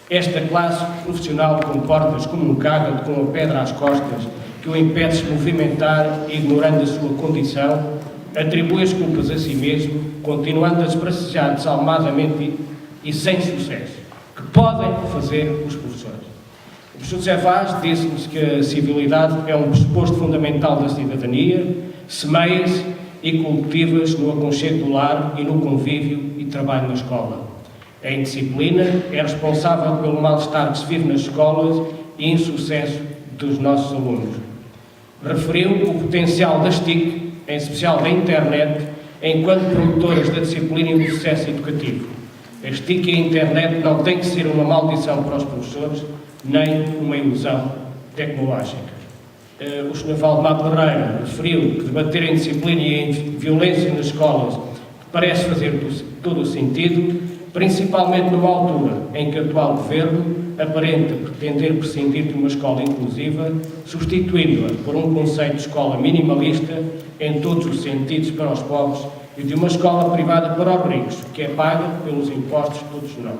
Esta classe profissional comporta-se como um cágado com uma pedra às costas que o impede de se movimentar, ignorando a sua condição, atribui as culpas a si mesmo, continuando a esbracejar desalmadamente e sem sucesso. Que podem fazer os professores? O professor José Vaz disse-nos que a civilidade é um pressuposto fundamental da cidadania, semeia-se e cultivas no aconchego do lar e no convívio e trabalho na escola. A indisciplina é responsável pelo mal-estar que se vive nas escolas e insucesso dos nossos alunos. Referiu o potencial das TIC, em especial da internet, enquanto promotoras da disciplina e do sucesso educativo. As TIC e a internet não têm que ser uma maldição para os professores, nem uma ilusão tecnológica. O Sr. Valdemar Barreira referiu que debater em disciplina e em violência nas escolas parece fazer todo o sentido, principalmente numa altura em que o atual Governo aparenta pretender prescindir de uma escola inclusiva, substituindo-a por um conceito de escola minimalista em todos os sentidos para os pobres e de uma escola privada para os ricos, que é paga pelos impostos de todos nós.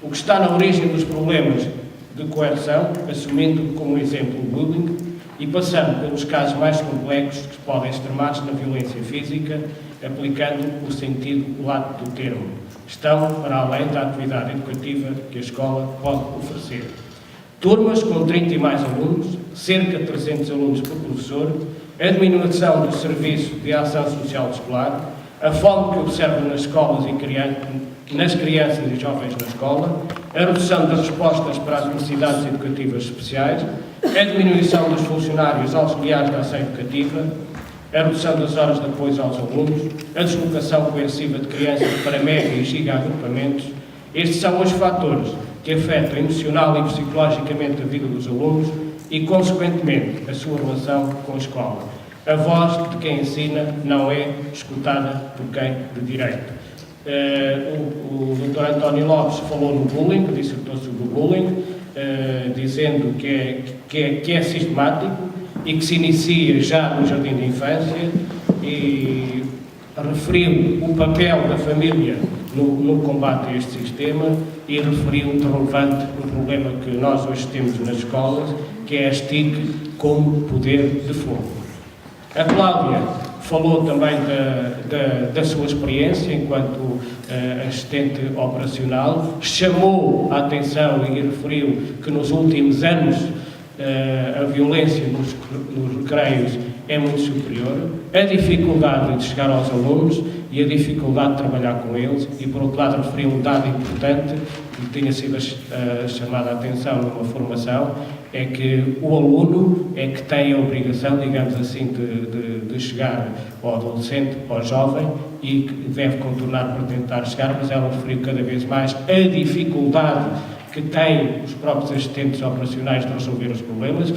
O que está na origem dos problemas de coerção, assumindo como exemplo o bullying e passando pelos casos mais complexos que podem extremar-se na violência física, aplicando o sentido lato do termo, estão para além da atividade educativa que a escola pode oferecer. Turmas com 30 e mais alunos, cerca de 300 alunos por professor, a diminuição do serviço de ação social escolar, a fome que observa nas escolas e nas crianças e jovens na escola, a redução das respostas para as necessidades educativas especiais, a diminuição dos funcionários auxiliares da ação educativa, a redução das horas de apoio aos alunos, a deslocação coerciva de crianças para mega e giga agrupamentos. Estes são os fatores que afetam emocional e psicologicamente a vida dos alunos e, consequentemente, a sua relação com a escola. A voz de quem ensina não é escutada por quem de direito. O Dr. António Lopes falou no bullying, dissertou sobre o bullying, dizendo que é sistemático e que se inicia já no jardim de infância, e referiu o papel da família no combate a este sistema e referiu de relevante um problema que nós hoje temos nas escolas, que é as TIC como poder de fogo. A Cláudia falou também da sua experiência enquanto assistente operacional, chamou a atenção e referiu que nos últimos anos a violência nos recreios é muito superior, a dificuldade de chegar aos alunos e a dificuldade de trabalhar com eles, e por outro lado referiu um dado importante que tinha sido chamada a atenção numa formação, é que o aluno é que tem a obrigação, digamos assim, de chegar ao adolescente, ao jovem, e que deve contornar para tentar chegar, mas ela referiu cada vez mais a dificuldade que têm os próprios assistentes operacionais de resolver os problemas.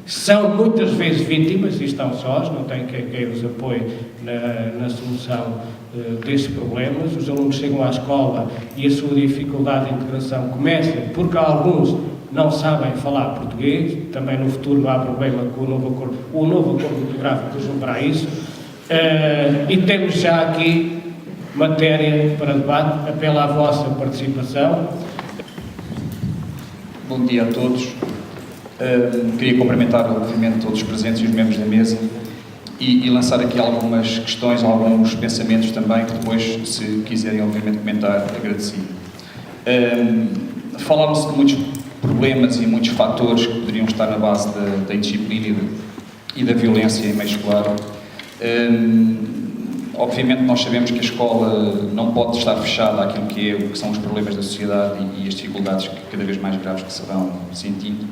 São muitas vezes vítimas e estão sós, não têm quem os apoie na solução destes problemas. Os alunos chegam à escola e a sua dificuldade de integração começa porque alguns não sabem falar português. Também no futuro não há problema com o novo acordo ortográfico resolverá isso. E temos já aqui matéria para debate. Apelo à vossa participação. Bom dia a todos. Queria cumprimentar, obviamente, todos os presentes e os membros da mesa e lançar aqui algumas questões, alguns pensamentos também, que depois, se quiserem, obviamente, comentar, agradecido. Falaram-se de muitos problemas e muitos fatores que poderiam estar na base da indisciplina e da violência em meio escolar. Obviamente, nós sabemos que a escola não pode estar fechada àquilo que são os problemas da sociedade e as dificuldades cada vez mais graves que se vão sentindo.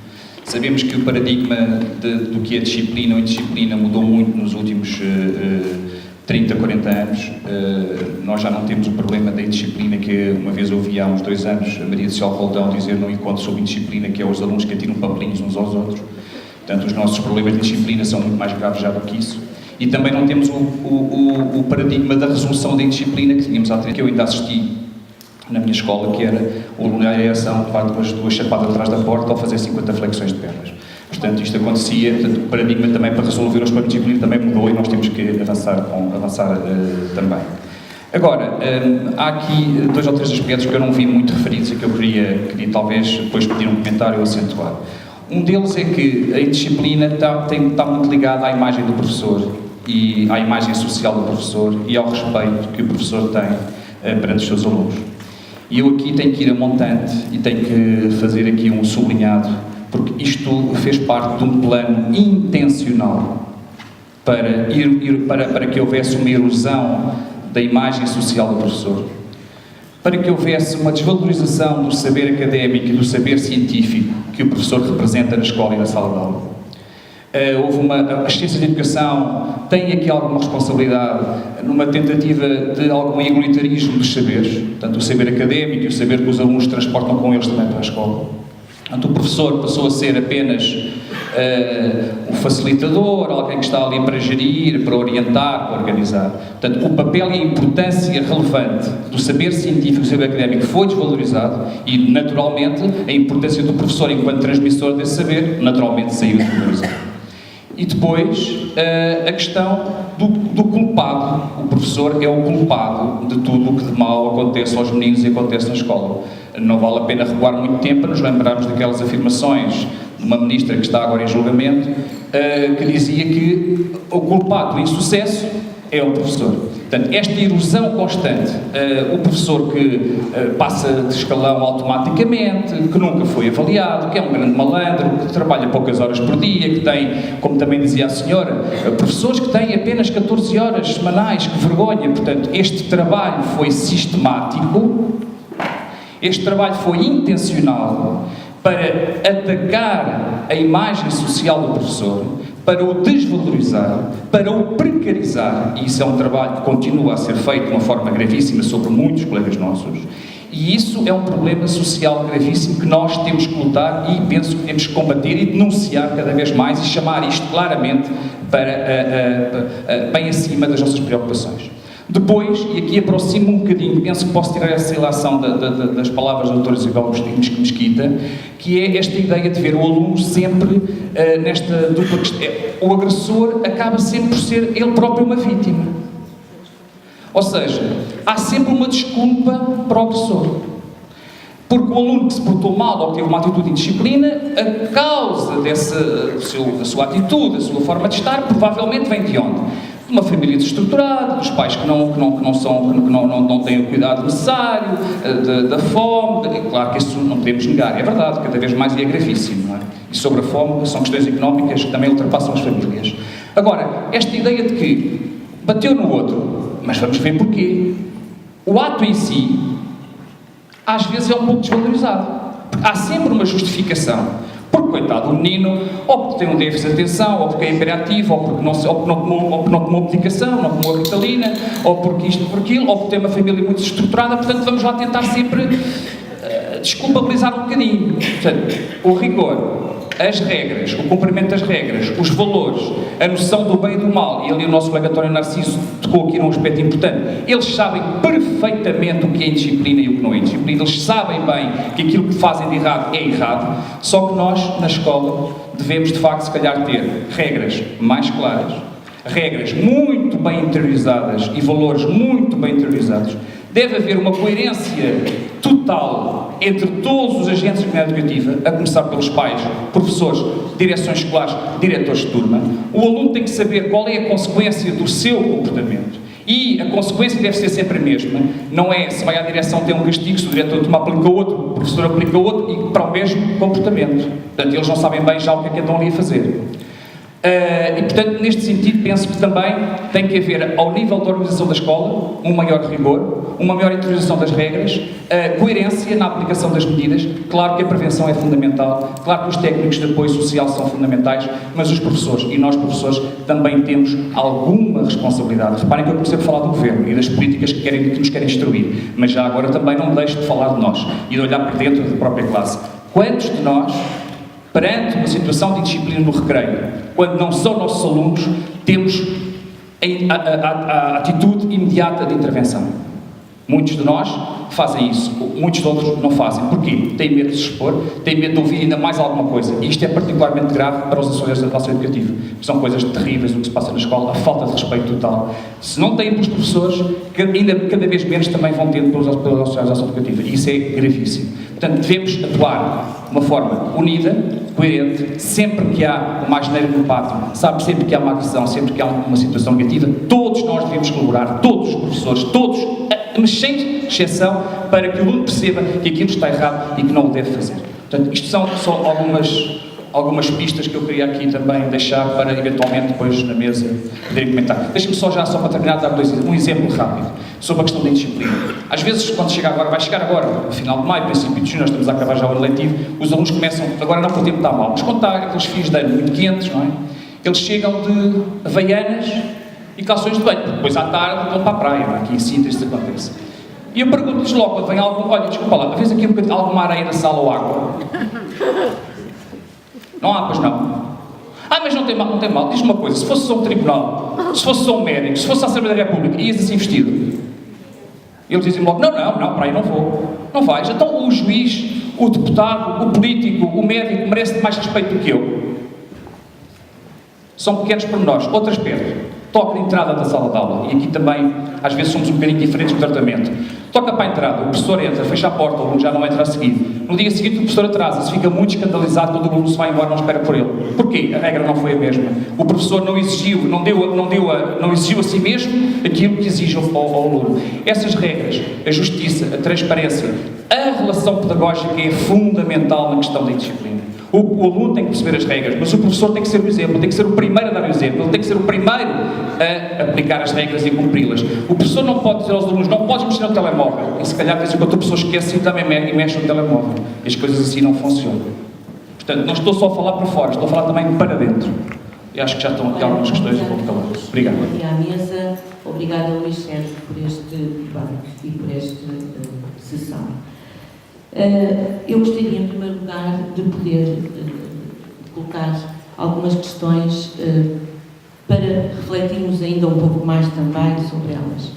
Sabemos que o paradigma do que é disciplina ou indisciplina mudou muito nos últimos 30, 40 anos. Nós já não temos o problema da indisciplina que uma vez ouvi há uns 2 anos a Maria de Céu Roldão dizer num encontro sobre indisciplina, que é os alunos que atiram papelinhos uns aos outros. Portanto, os nossos problemas de disciplina são muito mais graves já do que isso. E também não temos o paradigma da resolução da indisciplina que tínhamos há 30 que eu ainda assisti na minha escola, que era o aluno à reação levar duas chapadas atrás da porta ou fazer 50 flexões de pernas. Portanto, isto acontecia, portanto, o paradigma também para resolver os problemas de disciplina também mudou e nós temos que avançar também. Agora, há aqui 2 ou 3 aspectos que eu não vi muito referidos e que eu queria talvez depois pedir um comentário ou acentuar. Um deles é que a indisciplina está muito ligada à imagem do professor e à imagem social do professor e ao respeito que o professor tem perante os seus alunos. E eu aqui tenho que ir a montante e tenho que fazer aqui um sublinhado, porque isto fez parte de um plano intencional para que houvesse uma erosão da imagem social do professor, para que houvesse uma desvalorização do saber académico e do saber científico que o professor representa na escola e na sala de aula. As ciências de educação têm aqui alguma responsabilidade numa tentativa de algum igualitarismo dos saberes, tanto o saber académico e o saber que os alunos transportam com eles também para a escola. Portanto, o professor passou a ser apenas um facilitador, alguém que está ali para gerir, para orientar, para organizar. Portanto, o papel e a importância relevante do saber científico e do saber académico foi desvalorizado e, naturalmente, a importância do professor enquanto transmissor desse saber, naturalmente, saiu desvalorizada. E depois, a questão do culpado. O professor é o culpado de tudo o que de mal acontece aos meninos e acontece na escola. Não vale a pena recuar muito tempo para nos lembrarmos daquelas afirmações de uma ministra que está agora em julgamento, que dizia que o culpado do insucesso é o professor. Portanto, esta erosão constante, o professor que passa de escalão automaticamente, que nunca foi avaliado, que é um grande malandro, que trabalha poucas horas por dia, que tem, como também dizia a senhora, professores que têm apenas 14 horas semanais, que vergonha. Portanto, este trabalho foi sistemático, este trabalho foi intencional para atacar a imagem social do professor, para o desvalorizar, para o precarizar, e isso é um trabalho que continua a ser feito de uma forma gravíssima sobre muitos colegas nossos, e isso é um problema social gravíssimo que nós temos que lutar e penso que temos que combater e denunciar cada vez mais e chamar isto claramente para bem acima das nossas preocupações. Depois, e aqui aproximo um bocadinho, penso que posso tirar essa relação das palavras da doutora Isabel Mesquita, que é esta ideia de ver o aluno sempre nesta dupla questão. O agressor acaba sempre por ser ele próprio uma vítima. Ou seja, há sempre uma desculpa para o agressor. Porque o aluno que se portou mal ou que teve uma atitude indisciplina, a causa da sua atitude, da sua forma de estar, provavelmente vem de onde? De uma família desestruturada, dos pais que não têm o cuidado necessário, da fome. Claro que isso não podemos negar, é verdade, cada vez mais é gravíssimo, não é? E sobre a fome são questões económicas que também ultrapassam as famílias. Agora, esta ideia de que bateu no outro, mas vamos ver porquê. O ato em si, às vezes é um pouco desvalorizado. Há sempre uma justificação. Porque, coitado, o menino, ou porque tem um déficit de atenção, ou porque é hiperativo, ou porque não tomou medicação, não tomou a Ritalina, ou porque isto, por aquilo, ou porque tem uma família muito estruturada, portanto vamos lá tentar sempre desculpabilizar um bocadinho. Portanto, o rigor, as regras, o cumprimento das regras, os valores, a noção do bem e do mal, e ali o nosso colega António Narciso tocou aqui num aspecto importante, eles sabem perfeitamente o que é indisciplina e o que não é indisciplina, eles sabem bem que aquilo que fazem de errado é errado, só que nós, na escola, devemos de facto, se calhar, ter regras mais claras, regras muito bem interiorizadas e valores muito bem interiorizados. Deve haver uma coerência total entre todos os agentes da comunidade educativa, a começar pelos pais, professores, direções escolares, diretores de turma. O aluno tem que saber qual é a consequência do seu comportamento. E a consequência deve ser sempre a mesma. Não é se vai à direção ter um castigo, se o diretor de turma aplica outro, o professor aplica outro e para o mesmo comportamento. Portanto, eles não sabem bem já o que é que estão ali a fazer. E, portanto, neste sentido, penso que também tem que haver, ao nível da organização da escola, um maior rigor, uma maior interiorização das regras, coerência na aplicação das medidas. Claro que a prevenção é fundamental, claro que os técnicos de apoio social são fundamentais, mas os professores, e nós professores, também temos alguma responsabilidade. Reparem que eu comecei a falar do governo e das políticas que nos querem instruir, mas já agora também não me deixo de falar de nós e de olhar para dentro da própria classe. Quantos de nós, perante uma situação de indisciplina no recreio, quando não são nossos alunos, temos a atitude imediata de intervenção? Muitos de nós fazem isso, muitos de outros não fazem. Porquê? Têm medo de se expor, têm medo de ouvir ainda mais alguma coisa. E isto é particularmente grave para os ações da classe educativa. São coisas terríveis o que se passa na escola, a falta de respeito total. Se não têm pelos professores, ainda cada vez menos também vão tendo pelas ações da ação educativa. E isso é gravíssimo. Portanto, devemos atuar de uma forma unida, coerente, sempre que há uma asneira no pátio, sabe, sempre que há uma agressão, sempre que há uma situação negativa, todos nós devemos colaborar, todos os professores, todos, mas sem exceção, para que o aluno perceba que aquilo está errado e que não o deve fazer. Portanto, isto são só algumas pistas que eu queria aqui também deixar para, eventualmente, depois na mesa poderem comentar. Deixem-me só para terminar, dar um exemplo rápido sobre a questão da indisciplina. Às vezes, quando vai chegar agora, no final de maio, princípio de junho, nós estamos a acabar já o ano letivo, os alunos começam, agora não, porque o tempo está mal, mas quando está aqueles fios de ano muito quentes, não é? Eles chegam de havaianas e calções de banho, depois à tarde vão para a praia, não é? Aqui em Sintra isto acontece. E eu pergunto-lhes logo, quando vem algum, olha, desculpa lá, vês aqui alguma areia na sala ou água? Não há, pois não. Mas não tem mal. Diz-me uma coisa, se fosse só um tribunal, se fosse só um médico, se fosse a Assembleia da República, ias assim vestido? Eles dizem logo, não, para aí não vou. Não vais. Então o juiz, o deputado, o político, o médico merece mais respeito do que eu. São pequenos pormenores. Outro aspecto. Toque de entrada da sala de aula. E aqui também, às vezes, somos um bocadinho diferentes no tratamento. Toca para a entrada, o professor entra, fecha a porta, o aluno já não entra a seguir. No dia seguinte, o professor atrasa-se, fica muito escandalizado quando o aluno se vai embora, não espera por ele. Porquê? A regra não foi a mesma. O professor não exigiu a si mesmo aquilo que exige ao aluno. Essas regras, a justiça, a transparência, a relação pedagógica é fundamental na questão da disciplina. O aluno tem que perceber as regras, mas o professor tem que ser o exemplo, tem que ser o primeiro a dar o exemplo, ele tem que ser o primeiro a aplicar as regras e cumpri-las. O professor não pode dizer aos alunos, não podes mexer no telemóvel, e se calhar diz que outro professor esquece e também mexe no telemóvel. E as coisas assim não funcionam. Portanto, não estou só a falar para fora, estou a falar também para dentro. E acho que já estão aqui algumas questões um pouco caladas. Obrigado. Bom dia à mesa. Obrigada, Luís Sérgio, por este debate e por esta sessão. Eu gostaria, em primeiro lugar, de poder colocar algumas questões para refletirmos ainda um pouco mais também sobre elas.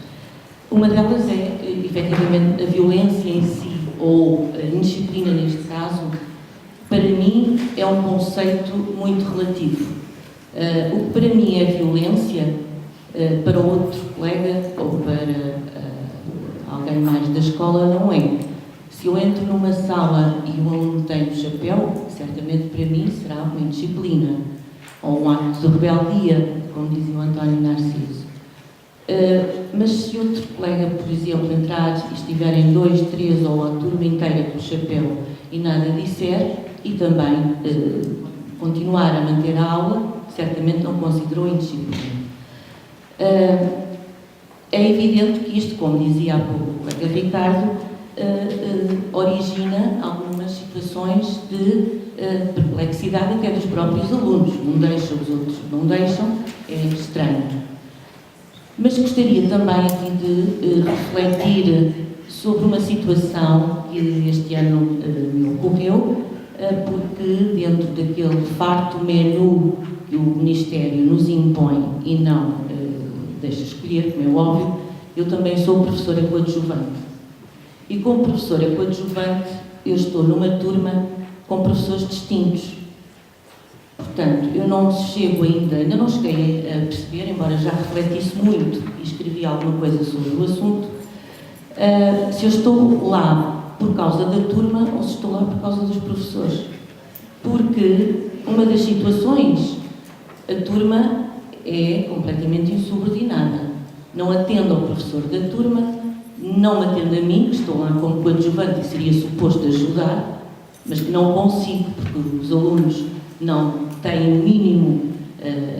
Uma delas é, efetivamente, a violência em si, ou a indisciplina neste caso, para mim é um conceito muito relativo. O que para mim é violência, para outro colega ou para alguém mais da escola não é. Se eu entro numa sala e um aluno tem o chapéu, certamente para mim será uma indisciplina ou um ato de rebeldia, como dizia o António Narciso. Mas se outro colega, por exemplo, entrar e estiver em 2, 3 ou a turma inteira com o chapéu e nada disser e também continuar a manter a aula, certamente não considerou indisciplina. É evidente que isto, como dizia há pouco o colega Ricardo, origina algumas situações de perplexidade até dos próprios alunos. Um deixa, os outros não deixam, é estranho. Mas gostaria também aqui de refletir sobre uma situação que este ano me ocorreu, porque dentro daquele farto menu que o Ministério nos impõe e não deixa escolher, como é óbvio, eu também sou professora coadjuvante. E como professora coadjuvante, eu estou numa turma com professores distintos. Portanto, eu ainda não cheguei a perceber, embora já refletisse muito e escrevi alguma coisa sobre o assunto, se eu estou lá por causa da turma ou se estou lá por causa dos professores. Porque uma das situações, a turma é completamente insubordinada. Não atende ao professor da turma, não me atende a mim, que estou lá como coadjuvante e seria suposto ajudar, mas que não consigo, porque os alunos não têm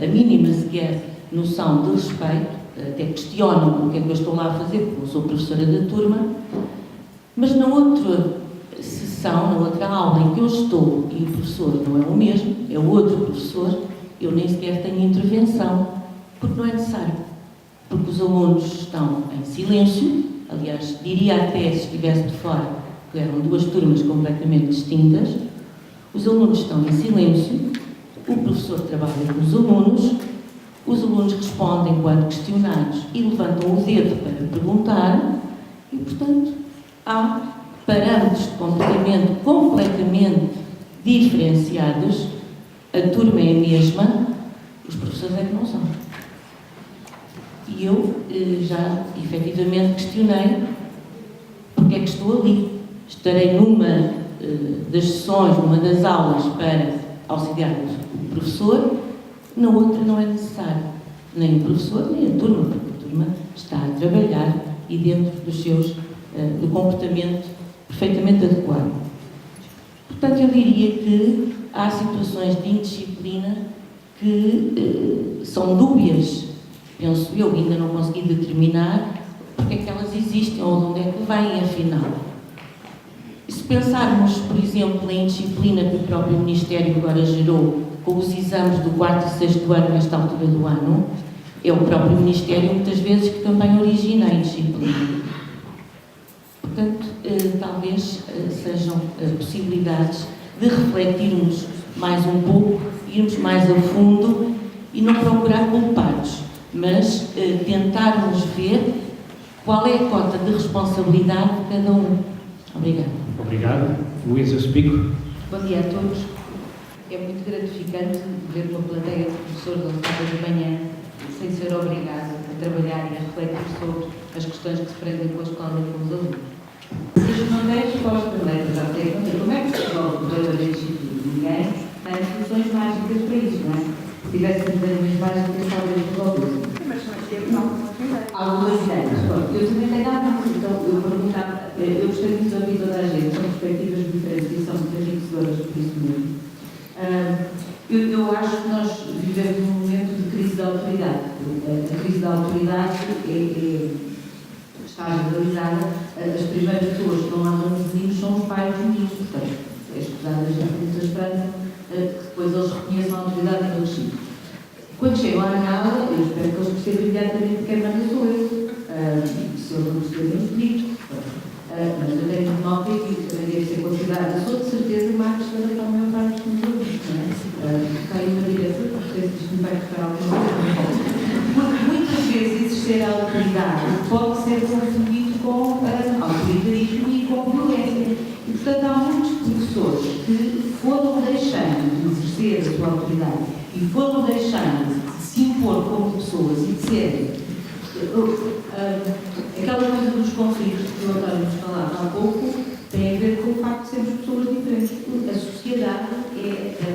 a mínima sequer noção de respeito, até questionam o que é que eu estou lá a fazer, porque eu sou professora da turma, mas na outra sessão, na outra aula em que eu estou e o professor não é o mesmo, é o outro professor, eu nem sequer tenho intervenção, porque não é necessário, porque os alunos estão em silêncio. Aliás, diria até, se estivesse de fora, que eram duas turmas completamente distintas. Os alunos estão em silêncio, o professor trabalha com os alunos respondem quando questionados e levantam o dedo para perguntar, e, portanto, há parâmetros de comportamento completamente diferenciados. A turma é a mesma, os professores é que não são. E eu já, efetivamente, questionei porque é que estou ali. Estarei numa das sessões, numa das aulas para auxiliar o professor, na outra não é necessário. Nem o professor, nem a turma, porque a turma está a trabalhar e dentro do comportamento perfeitamente adequado. Portanto, eu diria que há situações de indisciplina que são dúbias, penso eu, ainda não consegui determinar porque é que elas existem ou de onde é que vêm, afinal. Se pensarmos, por exemplo, em indisciplina que o próprio Ministério agora gerou com os exames do 4º e 6º ano nesta altura do ano, é o próprio Ministério muitas vezes que também origina a indisciplina. Portanto, talvez sejam possibilidades de refletirmos mais um pouco, irmos mais a fundo e não procurar culpados, mas tentarmos ver qual é a cota de responsabilidade de cada um. Obrigada. Obrigado. Luísa Spico. Bom dia a todos. É muito gratificante ver uma plateia de professores ao sábado de manhã sem ser obrigado a trabalhar e a refletir sobre as questões que se prendem com a escola e com os alunos. Isto não tem resposta, não é? Já sei como é que se resolve o problema da disciplina. Ninguém tem soluções mágicas para isso, não é? Se tivéssemos as mágicas, talvez resolvesse. Algumas ideias. Eu também tenho alguma questão. Eu perguntava, eu gostaria de ouvir toda a gente, são perspectivas diferentes e são muito enriquecedoras por isso mesmo. Eu acho que nós vivemos um momento de crise da autoridade. A crise da autoridade está generalizada. As primeiras pessoas que não andam nos meninos são os pais dos meninos. Portanto, é escusado a gente ter esperança que depois eles reconheçam a autoridade em todos os sítios. Quando chegam à aula, eu espero que eles percebam imediatamente quem manda sou eu. Se eles não perceberem, eu explico. Mas eu tenho de nota e também deve ser considerada. Eu sou de certeza mais pessoa para o meu pai dos meus alunos. Tenho uma direção, porque isto me vai custar alguma coisa. Porque muitas vezes exercer a autoridade pode ser confundido com autoritarismo e com violência. E, portanto, há muitos professores que foram deixando de exercer a sua autoridade e foram deixando de se impor como pessoas e de ser aquela coisa dos conflitos que o António nos falava há pouco tem a ver com o facto de sermos pessoas diferentes. A sociedade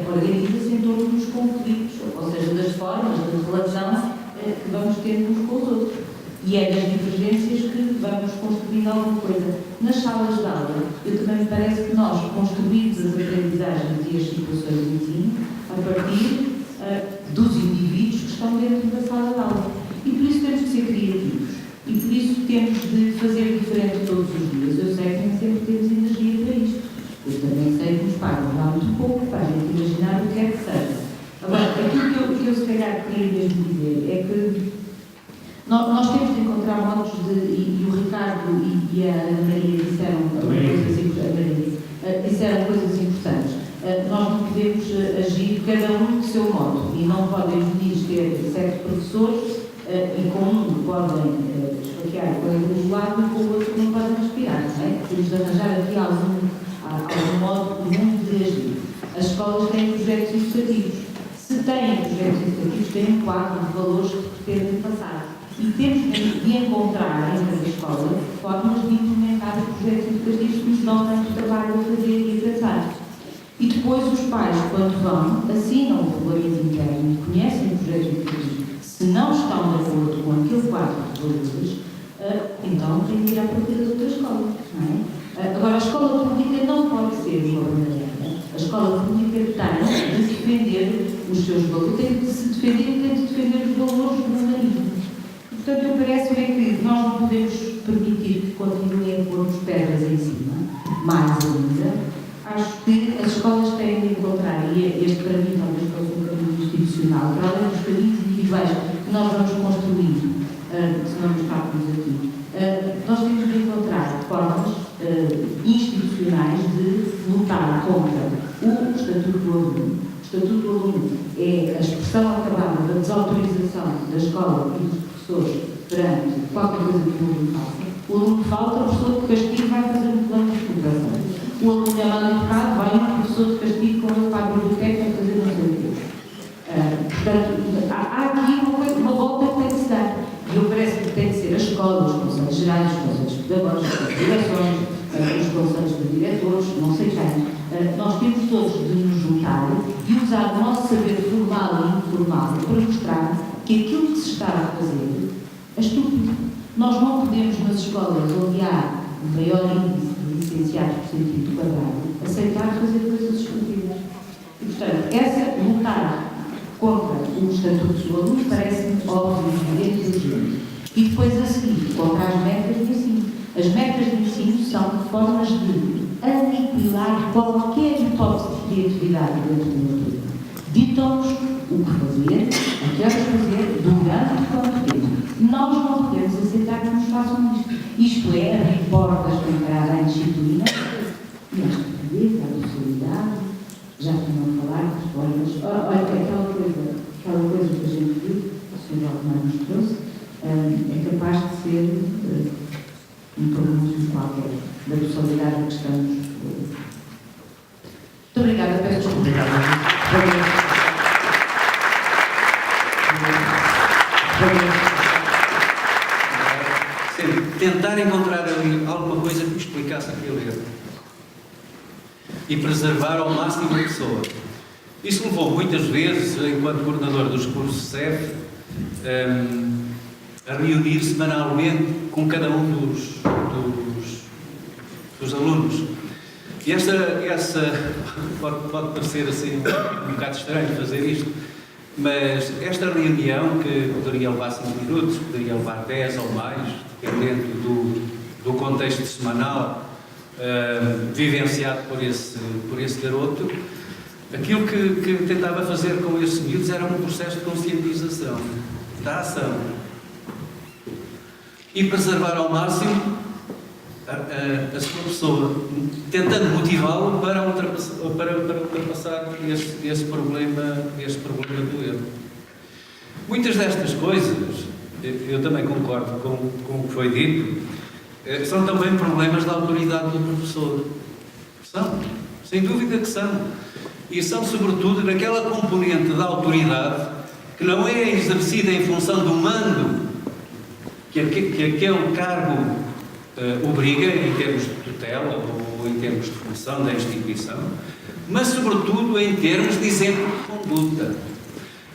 organiza-se em torno dos conflitos, ou seja, das formas de relação que vamos tendo uns com os outros. E é das divergências que vamos construindo alguma coisa. Nas salas de aula, também me parece que nós construímos as aprendizagens e as situações de ensino a partir dos indivíduos que estão dentro da sala de aula. E por isso temos de ser criativos. E por isso temos de fazer diferente todos os dias. Eu sei que nem sempre temos energia para isto. Eu também sei que nos pagam lá muito pouco para a gente imaginar o que é que seja. Agora, aquilo que eu se calhar queria mesmo dizer é que nós temos de encontrar modos de, e o Ricardo e a Ana Maria disseram coisas importantes. Nós não podemos agir cada um do seu modo e não podem os meninos ter 7 professores e com um podem esfaquear com ele do lado e com o outro não podem respirar, não é? Temos de arranjar aqui algum modo comum de agir. As escolas têm projetos educativos. Se têm projetos educativos, têm um quadro de valores que pretendem passar. E temos de encontrar entre as escolas formas de implementar os projetos educativos que nos dão tanto trabalho a fazer e a pensar. E depois os pais, quando vão, assinam o regulamento interno e conhecem o projeto educativo. Se não estão de acordo com aquele quadro de valores, então têm de ir à procura de outra escola. Não é? Agora, a escola pública não pode ser uma bandeira. A escola pública tem de defender os seus valores, tem de se defender e tem de defender os valores do humanismo. Portanto, eu parece-me que nós não podemos permitir que continuem a pôr-nos pedras em cima, mais ainda. Acho que as escolas têm de encontrar, e este para mim talvez fosse um caminho institucional, para além dos caminhos individuais que nós vamos construindo, se não nos estávamos aqui, nós temos de encontrar formas institucionais de lutar contra o Estatuto do Aluno. O Estatuto do Aluno é a expressão acabada da desautorização da escola e dos professores perante qualquer coisa que o aluno faça. O aluno falta, o professor de castigo vai fazer um plano de recuperação. O aluno é mal educado, vai um professor de castigo com ele para a biblioteca vai fazer não sei o quê. Portanto, há aqui uma volta que tem que se dar. E eu parece que tem que ser a escola, os conselhos gerais, os conselhos pedagógicos, as direções, os conselhos de diretores, não sei quem. Nós temos todos de nos juntar e usar o nosso saber formal e informal para mostrar que aquilo que se está a fazer é estúpido. Nós não podemos, nas escolas onde há um maior índice de licenciados por centímetro quadrado, aceitar fazer coisas estúpidas. E, portanto, essa lutar contra o estatuto do aluno parece-me óbvio, evidente e urgente. E depois a seguir, contra as metas de ensino. As metas de ensino são formas de aniquilar qualquer hipótese de criatividade dentro do aluno. Ditam-nos o que fazer, o que fazer, durante quanto tempo. Nós não podemos aceitar que nos façam isto. Isto é abrir portas para entrar à indisciplina e à estupidez, à docilidade. Já tinham falado de formas. Olha, aquela coisa que a gente viu, o Sr. Valdemar nos trouxe, é capaz de ser um pronúncio qualquer da totalidade a que estamos. Muito obrigada, peço desculpa. Obrigada. Tentar encontrar ali alguma coisa que me explicasse aquele erro e preservar ao máximo a pessoa. Isso levou muitas vezes, enquanto coordenador dos cursos CEF, a reunir semanalmente com cada um dos alunos. E essa pode parecer assim um bocado estranho fazer isto, mas esta reunião, que poderia levar 5 minutos, poderia levar 10 ou mais, dependendo do contexto semanal vivenciado por esse garoto, aquilo que tentava fazer com esses miúdos era um processo de conscientização da ação e preservar ao máximo a sua pessoa, tentando motivá-lo para ultrapassar esse problema do erro. Muitas destas coisas, eu também concordo com o que foi dito, são também problemas da autoridade do professor. São, sem dúvida que são. E são, sobretudo, naquela componente da autoridade que não é exercida em função do mando que aquele cargo obriga, em termos de tutela ou em termos de função da instituição, mas, sobretudo, em termos de exemplo de conduta.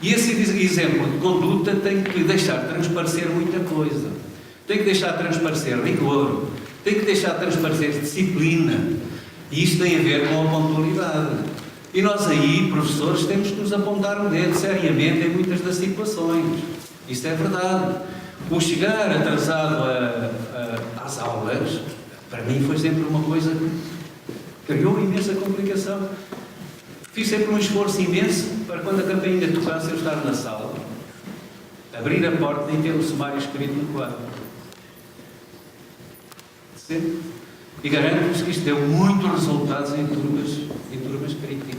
E esse exemplo de conduta tem que deixar transparecer muita coisa. Tem que deixar transparecer rigor, tem que deixar transparecer disciplina. E isto tem a ver com a pontualidade. E nós aí, professores, temos que nos apontar o dedo seriamente em muitas das situações. Isto é verdade. O chegar atrasado às aulas, para mim foi sempre uma coisa que criou imensa complicação. Fiz sempre um esforço imenso para, quando a campainha tocasse, eu estar na sala, abrir a porta e ter o sumário escrito no quadro. Sempre. E garanto-vos que isto deu muitos resultados em turmas críticas,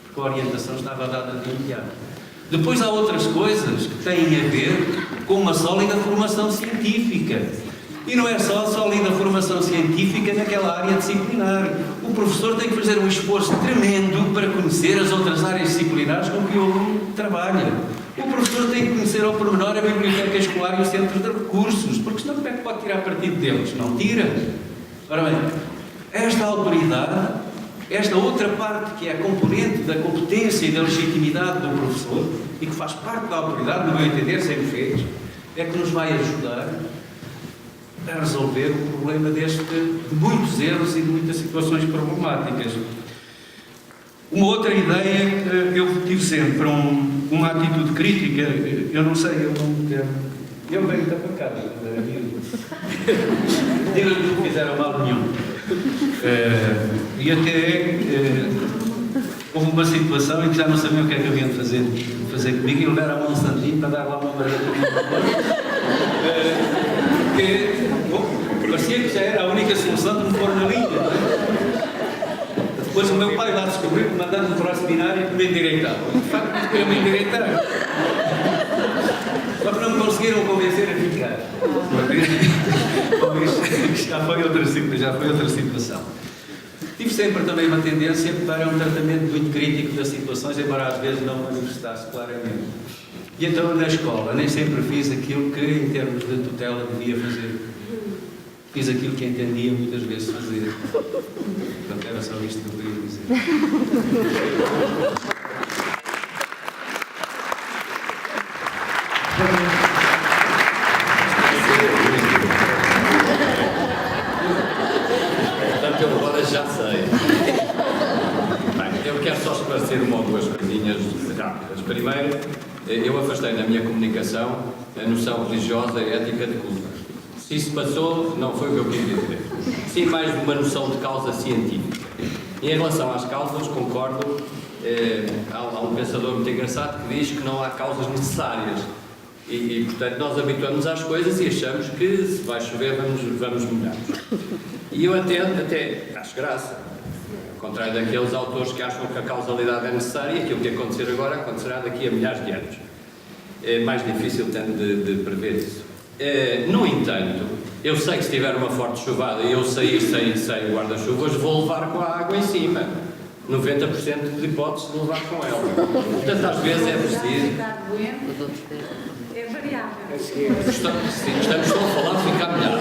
porque a orientação estava dada de imediato. Depois há outras coisas que têm a ver com uma sólida formação científica. E não é só a sólida formação científica naquela área disciplinar. O professor tem que fazer um esforço tremendo para conhecer as outras áreas disciplinares com que o aluno trabalha. O professor tem que conhecer ao pormenor a biblioteca escolar e os centros de recursos, porque senão como é que pode tirar partido deles? Não tira. Ora bem, esta autoridade, esta outra parte que é a componente da competência e da legitimidade do professor, e que faz parte da autoridade, no meu entender, sempre fez, é que nos vai ajudar a resolver o problema de muitos erros e de muitas situações problemáticas. Uma outra ideia, eu tive sempre uma atitude crítica, eu não sei, eu venho da pancada, digo-lhe que não fizeram mal nenhum. E até houve uma situação em que já não sabiam o que é que haviam de fazer comigo e levar a mão santinho para dar lá uma barata. Parecia que já era a única solução de me pôr na linha. Depois o meu pai lá descobriu, mandando-me para o seminário que me endireitava. De facto, eu me endireitar. Só que não me conseguiram convencer a ficar. Já foi outra situação. Tive sempre também uma tendência para um tratamento muito crítico das situações, embora às vezes não manifestasse claramente. E então, na escola, nem sempre fiz aquilo que, em termos de tutela, devia fazer. Fiz aquilo que entendia muitas vezes fazer. Portanto, era só isto que eu queria dizer. Portanto, eu agora já sei. Bem, eu quero só esclarecer minha comunicação a noção religiosa, ética de culpa. Se isso passou, não foi o que eu quis dizer. Sim, mais uma noção de causa científica. E em relação às causas, concordo, há um pensador muito engraçado que diz que não há causas necessárias. E portanto, nós habituamos às coisas e achamos que se vai chover, vamos molhar. E eu até acho graça. Ao contrário daqueles autores que acham que a causalidade é necessária e que o que acontecer agora acontecerá daqui a milhares de anos. É mais difícil de prever isso. No entanto, eu sei que se tiver uma forte chuvada e eu sair sem guarda-chuvas, vou levar com a água em cima. 90% de hipóteses de levar com ela. Portanto, às vezes é preciso... É variável. Estamos só a falar de ficar melhor.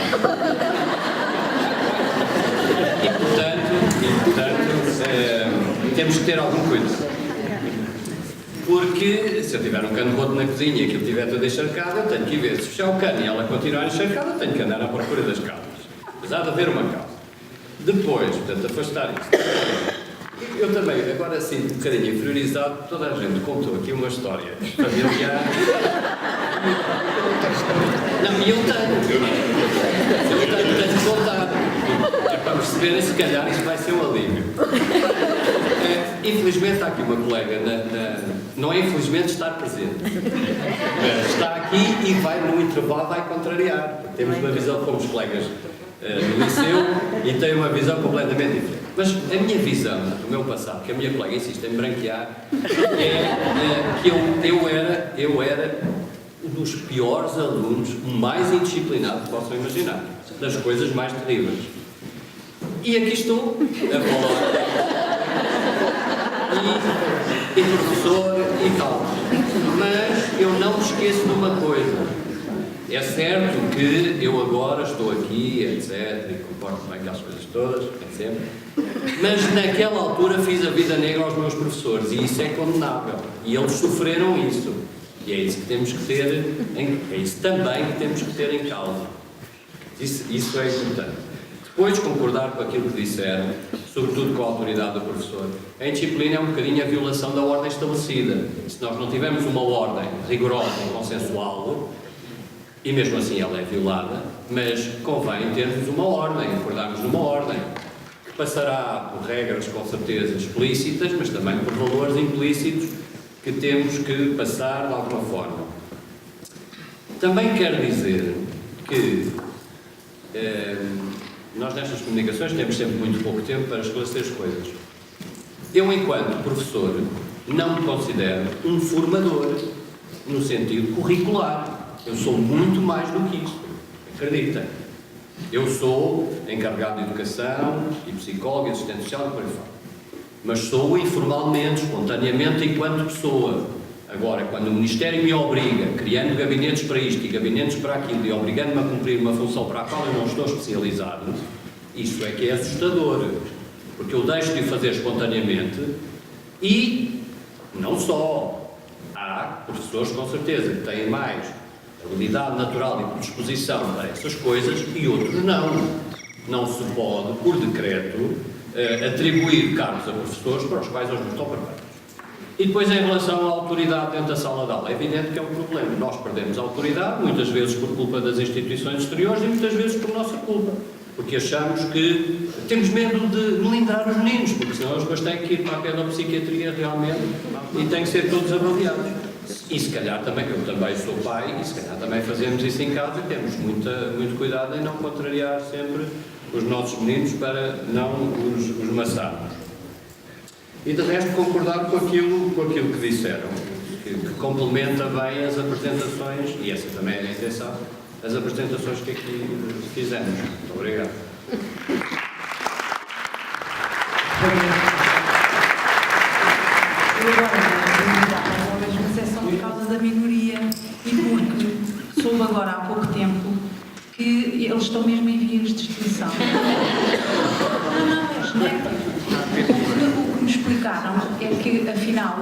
E portanto temos que ter algum cuidado. Porque se eu tiver um cano roto na cozinha e aquilo estiver todo encharcado, eu tenho que ir ver. Se fechar o cano e ela continuar encharcada, eu tenho que andar à procura das causas. Apesar de haver uma causa. Depois, portanto, afastar isso. Eu também, agora sim, um bocadinho inferiorizado, toda a gente contou aqui uma história familiar. Não, e eu tenho que contar. É para perceberem, se calhar, isto vai ser um alívio. Infelizmente, há aqui uma colega, não é infelizmente estar presente. Está aqui e vai, no intervalo, vai contrariar. Temos uma visão, fomos colegas no liceu e tem uma visão completamente diferente. Mas a minha visão do meu passado, que a minha colega insiste em branquear, é que eu era um dos piores alunos, o mais indisciplinado que possam imaginar, das coisas mais terríveis. E aqui estou a falar. E professor e tal. Mas eu não me esqueço de uma coisa. É certo que eu agora estou aqui, etc., e comporto bem aquelas coisas todas, sempre. Mas naquela altura fiz a vida negra aos meus professores e isso é condenável. E eles sofreram isso. E é isso que temos que ter, é isso também que temos que ter em causa. Isso é importante. Depois concordar com aquilo que disseram, sobretudo com a autoridade do professor. A indisciplina é um bocadinho a violação da ordem estabelecida. Se nós não tivermos uma ordem rigorosa e consensual, e mesmo assim ela é violada, mas convém termos uma ordem, acordarmos numa ordem, que passará por regras com certeza explícitas, mas também por valores implícitos que temos que passar de alguma forma. Também quero dizer que nós nestas comunicações temos sempre muito pouco tempo para esclarecer as coisas. Eu, enquanto professor, não me considero um formador no sentido curricular. Eu sou muito mais do que isso, acreditem. Eu sou encarregado de educação e psicólogo e assistente social e por aí fora. Mas sou informalmente, espontaneamente, enquanto pessoa. Agora, quando o Ministério me obriga, criando gabinetes para isto e gabinetes para aquilo e obrigando-me a cumprir uma função para a qual eu não estou especializado, isso é que é assustador. Porque eu deixo de o fazer espontaneamente e não só. Há professores, com certeza, que têm mais habilidade natural e predisposição para essas coisas e outros não. Não se pode, por decreto, atribuir cargos a professores para os quais eles não estão preparados. E depois, em relação à autoridade dentro da sala de aula, é evidente que é um problema. Nós perdemos a autoridade, muitas vezes por culpa das instituições exteriores e muitas vezes por nossa culpa. Porque achamos que temos medo de melindrar os meninos, porque senão eles depois têm que ir para a pedopsiquiatria realmente e têm que ser todos avaliados. E se calhar também, eu também sou pai, e se calhar também fazemos isso em casa e temos muito cuidado em não contrariar sempre os nossos meninos para não os maçarmos. E de resto concordar com aquilo que disseram, que complementa bem as apresentações, e essa também é a intenção, as apresentações que aqui fizemos. Muito obrigado. Eu agora vou a mesma sessão por causa da minoria e porque soube agora há pouco tempo que eles estão mesmo em vias de extinção. Não, é genético. O que me explicaram é que, afinal,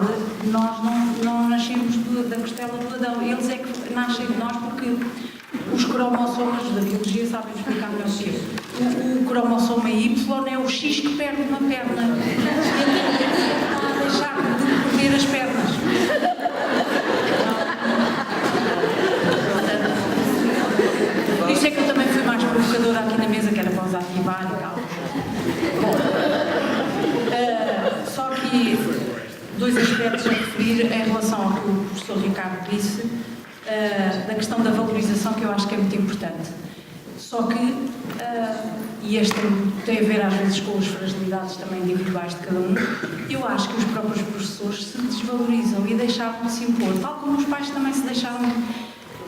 nós não nascemos da costela do Adão. Eles é que nascem de nós porque os cromossomas da biologia sabem explicar melhor que eu. O cromossoma Y é o X que perde uma perna. E a deixar de perder as pernas. aspectos a referir em relação ao que o professor Ricardo disse, da questão da valorização, que eu acho que é muito importante. Só que, e este tem a ver às vezes com as fragilidades também individuais de cada um, eu acho que os próprios professores se desvalorizam e deixaram de se impor, tal como os pais também se deixaram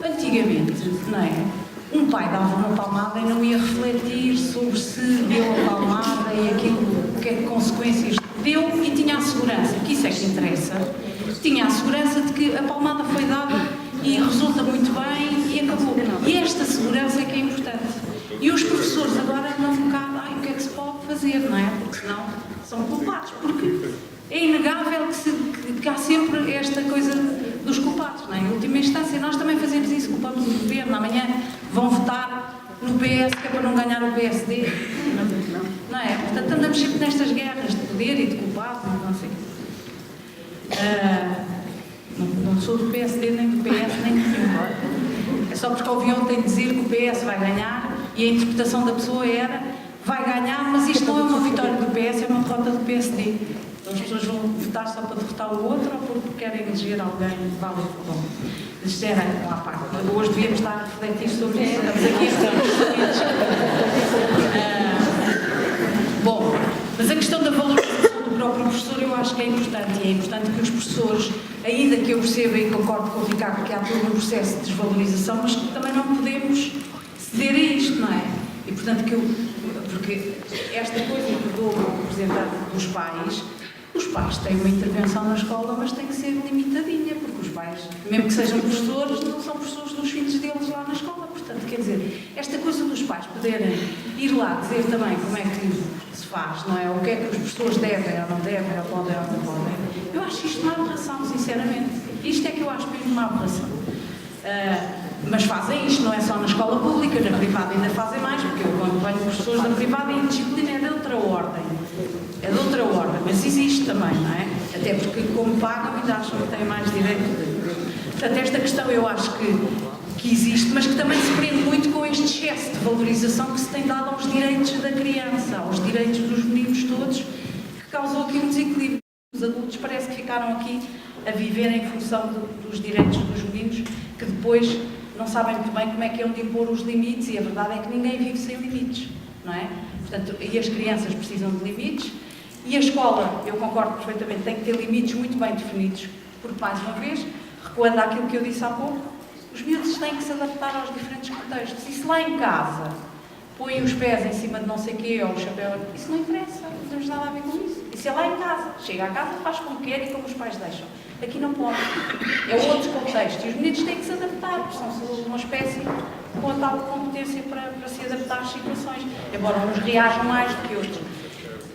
antigamente, não é? Um pai dava uma palmada e não ia refletir sobre se deu a palmada e aquilo, que consequências deu, e tinha a segurança, que isso é que interessa, tinha a segurança de que a palmada foi dada e resulta muito bem e acabou. E esta segurança é que é importante. E os professores agora andam um bocado, o que é que se pode fazer, não é? Porque senão são culpados, porque é inegável que há sempre esta coisa dos culpados, não é? Em última instância, nós também fazemos isso, culpamos o governo, amanhã vão votar no PS, que é para não ganhar o PSD, não é? Portanto, andamos sempre nestas guerras de poder e de culpados, não sei. Não sou do PSD, nem do PS, nem de nenhum. É só porque ouvi ontem dizer que o PS vai ganhar e a interpretação da pessoa era vai ganhar, mas isto não é uma vitória do PS, é uma derrota do PSD. Então as pessoas vão votar só para derrotar o outro ou porque querem eleger alguém válido. Bom, isto era uma parte. Hoje devíamos estar a refletir sobre isso. Estamos aqui bom, mas a questão da valorização do próprio professor eu acho que é importante, e é importante que os professores, ainda que eu perceba e concordo com o Ricardo que há todo um processo de desvalorização, mas que também não podemos ceder a isto, não é? E portanto porque esta coisa que vou apresentar dos pais, os pais têm uma intervenção na escola, mas tem que ser limitadinha, porque os pais, mesmo que sejam professores, não são professores dos filhos deles lá na escola. Portanto, quer dizer, esta coisa dos pais poderem ir lá dizer também como é que se faz, não é? O que é que os professores devem ou não devem, ou podem ou não podem. Eu acho isto uma aberração, sinceramente. Isto é que eu acho mesmo uma aberração. Mas fazem isto, não é só na escola pública, na privada ainda fazem mais, porque eu quando venho professores da privada, a indisciplina é de outra ordem. É de outra ordem, mas existe também, não é? Até porque como pagam ainda acham que têm mais direito. Portanto, esta questão eu acho que existe, mas que também se prende muito com este excesso de valorização que se tem dado aos direitos da criança, aos direitos dos meninos todos, que causou aqui um desequilíbrio. Os adultos parece que ficaram aqui a viver em função dos direitos dos meninos, que depois não sabem muito bem como é que é de impor os limites, e a verdade é que ninguém vive sem limites, não é? Portanto, e as crianças precisam de limites, e a escola, eu concordo perfeitamente, tem que ter limites muito bem definidos, porque, mais uma vez, recuando àquilo que eu disse há pouco, os miúdos têm que se adaptar aos diferentes contextos. E se lá em casa põem os pés em cima de não sei o quê, ou o chapéu, isso não interessa, não temos nada a ver com isso. Isso é lá em casa. Chega a casa, faz como quer e como os pais deixam. Aqui não pode. É outro contexto. E os meninos têm que se adaptar, porque são uma espécie com a tal competência para se adaptar às situações, embora uns reajam mais do que outros.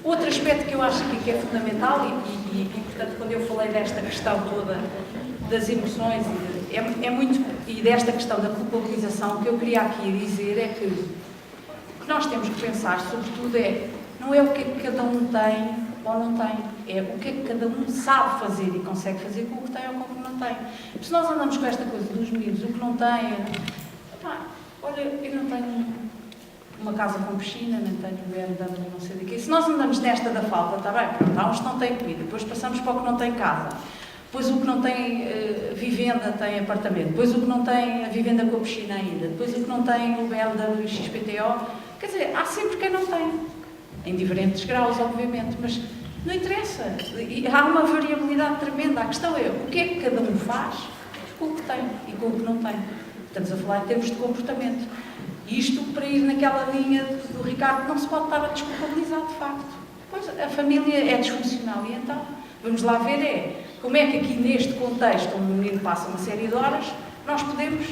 Outro aspecto que eu acho aqui que é fundamental, e portanto, quando eu falei desta questão toda das emoções e desta questão da culpabilização, o que eu queria aqui dizer é que o que nós temos que pensar, sobretudo, não é o que é que cada um tem ou não tem, é o que é que cada um sabe fazer e consegue fazer com o que tem ou com o que não tem. Se nós andamos com esta coisa dos meninos, o que não tem, olha, eu não tenho uma casa com piscina, nem tenho BMW, não sei de quê. Se nós andamos nesta da falta, está bem, pronto, há uns que não têm comida, depois passamos para o que não tem casa, depois o que não tem vivenda tem apartamento, depois o que não tem a vivenda com a piscina ainda, depois o que não tem o BMW XPTO, quer dizer, há sempre quem não tem, em diferentes graus, obviamente, mas não interessa, e há uma variabilidade tremenda. A questão é o que é que cada um faz com o que tem e com o que não tem. Estamos a falar em termos de comportamento. Isto para ir naquela linha do Ricardo, não se pode estar a desculpabilizar de facto. Pois a família é disfuncional e então vamos lá ver como é que aqui neste contexto, onde o menino passa uma série de horas, nós podemos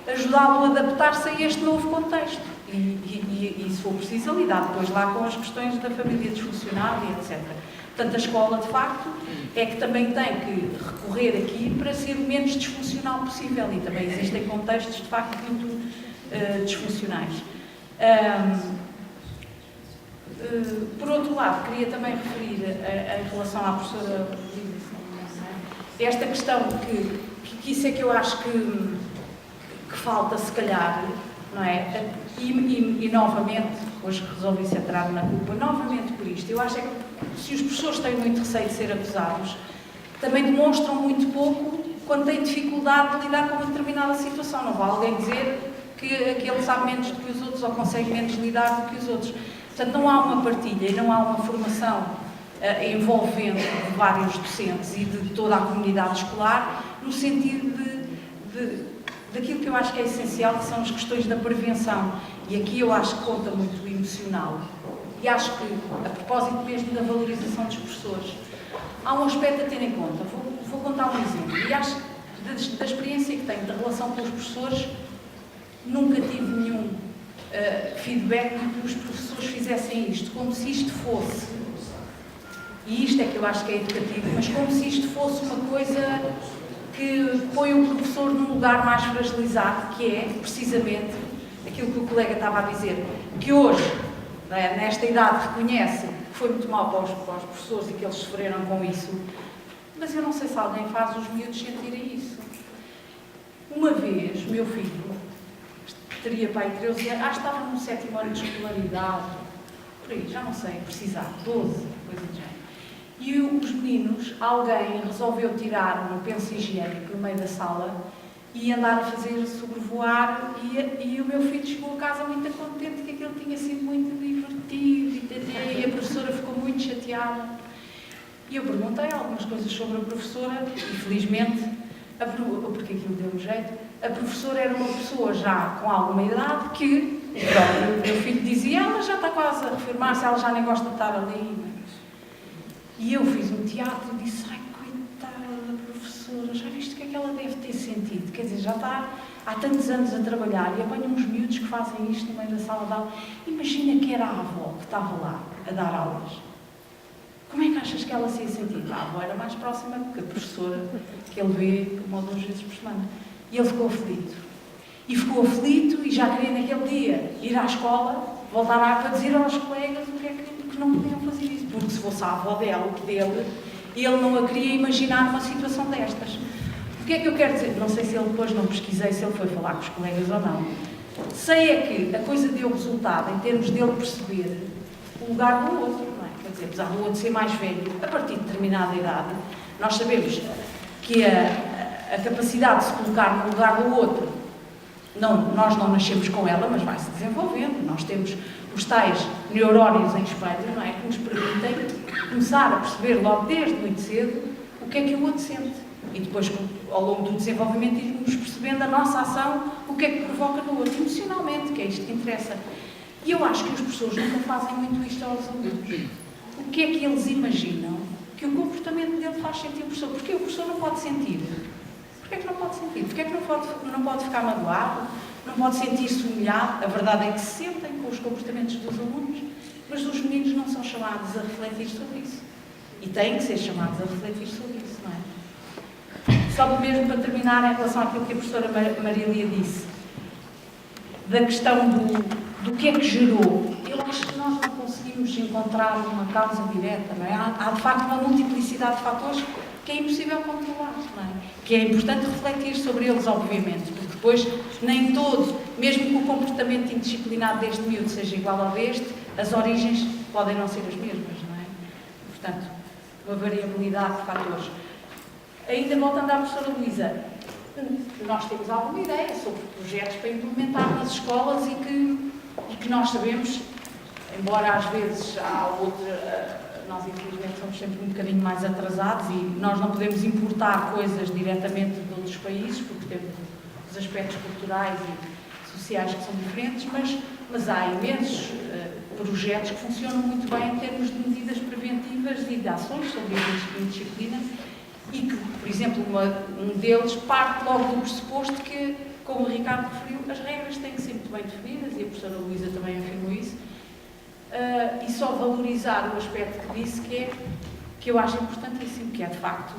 ajudá-lo a adaptar-se a este novo contexto e se for preciso lidar depois lá com as questões da família disfuncional e etc. Portanto, a escola de facto é que também tem que recorrer aqui para ser o menos disfuncional possível, e também existem contextos de facto muito disfuncionais. Por outro lado, queria também referir em relação à professora esta questão que isso é que eu acho que falta se calhar, não é? E novamente, hoje resolvi centrar-me na culpa, novamente por isto. Eu acho é que se os professores têm muito receio de ser acusados, também demonstram muito pouco quando têm dificuldade de lidar com uma determinada situação. Não vai alguém dizer que aquele sabe menos do que os outros ou consegue menos lidar do que os outros. Portanto, não há uma partilha e não há uma formação envolvendo de vários docentes e de toda a comunidade escolar no sentido daquilo que eu acho que é essencial, que são as questões da prevenção. E aqui eu acho que conta muito o emocional. E acho que, a propósito mesmo da valorização dos professores, há um aspecto a ter em conta. Vou contar um exemplo. E acho que, da experiência que tenho da relação com os professores, nunca tive nenhum feedback de que os professores fizessem isto, como se isto fosse, e isto é que eu acho que é educativo, mas como se isto fosse uma coisa que põe o professor num lugar mais fragilizado, que é, precisamente, aquilo que o colega estava a dizer, que hoje, nesta idade, reconhece que foi muito mal para os professores e que eles sofreram com isso, mas eu não sei se alguém faz os miúdos sentirem isso. Uma vez, meu filho, teria pai 13 anos, estava no 7º ano de escolaridade, por aí, já não sei precisar, 12, coisa do género. E os meninos, alguém resolveu tirar um penso higiênico no meio da sala e andar a fazer sobrevoar, e o meu filho chegou a casa muito contente que aquilo tinha sido muito divertido e a professora ficou muito chateada. E eu perguntei algumas coisas sobre a professora e, felizmente, porque aquilo deu um jeito, a professora era uma pessoa já com alguma idade que, o meu filho dizia, ela já está quase a reformar-se, ela já nem gosta de estar ali. E eu fiz um teatro e disse, ai, coitada da professora, já viste o que é que ela deve ter sentido? Quer dizer, já está há tantos anos a trabalhar e apanha uns miúdos que fazem isto no meio da sala de aula. Imagina que era a avó que estava lá a dar aulas. Como é que achas que ela se ia sentir? A avó era mais próxima do que a professora, que ele vê 1 ou 2 vezes por semana. E ele ficou aflito. E ficou aflito e já queria naquele dia ir à escola, voltar para dizer aos colegas o que é que não podiam fazer isso. Porque se fosse a avó dele, ele não a queria imaginar numa situação destas. O que é que eu quero dizer? Não sei se ele depois, não pesquisei se ele foi falar com os colegas ou não. Sei é que a coisa deu resultado em termos dele perceber o lugar do outro, não é? Quer dizer, apesar do outro ser mais velho, a partir de determinada idade, nós sabemos que a capacidade de se colocar no lugar do outro, nós não nascemos com ela, mas vai-se desenvolvendo. Nós temos os tais neurónios em espelho, não é? Que nos permitem começar a perceber logo desde muito cedo o que é que o outro sente. E depois, ao longo do desenvolvimento, irmos percebendo a nossa ação, o que é que provoca no outro, emocionalmente, que é isto que interessa. E eu acho que os professores nunca fazem muito isto aos alunos. O que é que eles imaginam que o comportamento dele faz sentir o professor? Porque o professor não pode sentir. Porquê é que não pode sentir? Porquê é que não pode ficar magoado? Não pode sentir-se humilhado? A verdade é que se sentem com os comportamentos dos alunos, mas os meninos não são chamados a refletir sobre isso. E têm que ser chamados a refletir sobre isso, não é? Só mesmo para terminar, em relação àquilo que a professora Marília disse, da questão do que é que gerou. Eu acho que nós não conseguimos encontrar uma causa direta, não é? Há de facto uma multiplicidade de fatores que é impossível controlar, não é? Que é importante refletir sobre eles, obviamente, porque depois nem todo, mesmo que o comportamento indisciplinado deste miúdo seja igual ao deste, as origens podem não ser as mesmas, não é? Portanto, uma variabilidade de fatores. Ainda voltando à professora Luísa, nós temos alguma ideia sobre projetos para implementar nas escolas e que nós sabemos, embora às vezes há outra, nós infelizmente somos sempre um bocadinho mais atrasados e nós não podemos importar coisas diretamente de outros países, porque temos os aspectos culturais e sociais que são diferentes, mas há imensos projetos que funcionam muito bem em termos de medidas preventivas e de ações sobre a indisciplina e que, por exemplo, um deles parte logo do pressuposto que, como o Ricardo referiu, as regras têm que ser muito bem definidas e a professora Luísa também afirmou isso. E só valorizar o aspecto que disse que eu acho importantíssimo, que é de facto,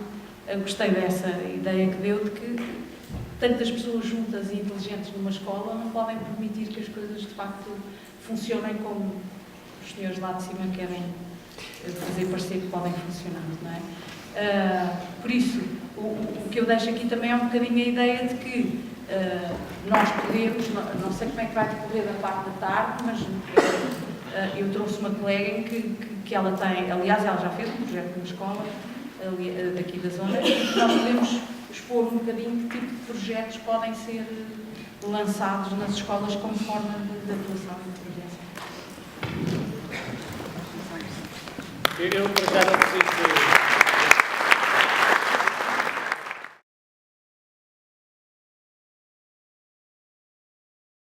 eu gostei dessa ideia que deu de que tantas pessoas juntas e inteligentes numa escola não podem permitir que as coisas de facto funcionem como os senhores lá de cima querem fazer parecer que podem funcionar, não é? Por isso, o que eu deixo aqui também é um bocadinho a ideia de que nós podemos, não sei como é que vai decorrer da parte da tarde, mas eu trouxe uma colega em que ela tem, aliás, ela já fez um projeto na escola, daqui da zona, nós podemos expor um bocadinho que tipo de projetos podem ser lançados nas escolas como forma de atuação e de intervenção. Eu para já não preciso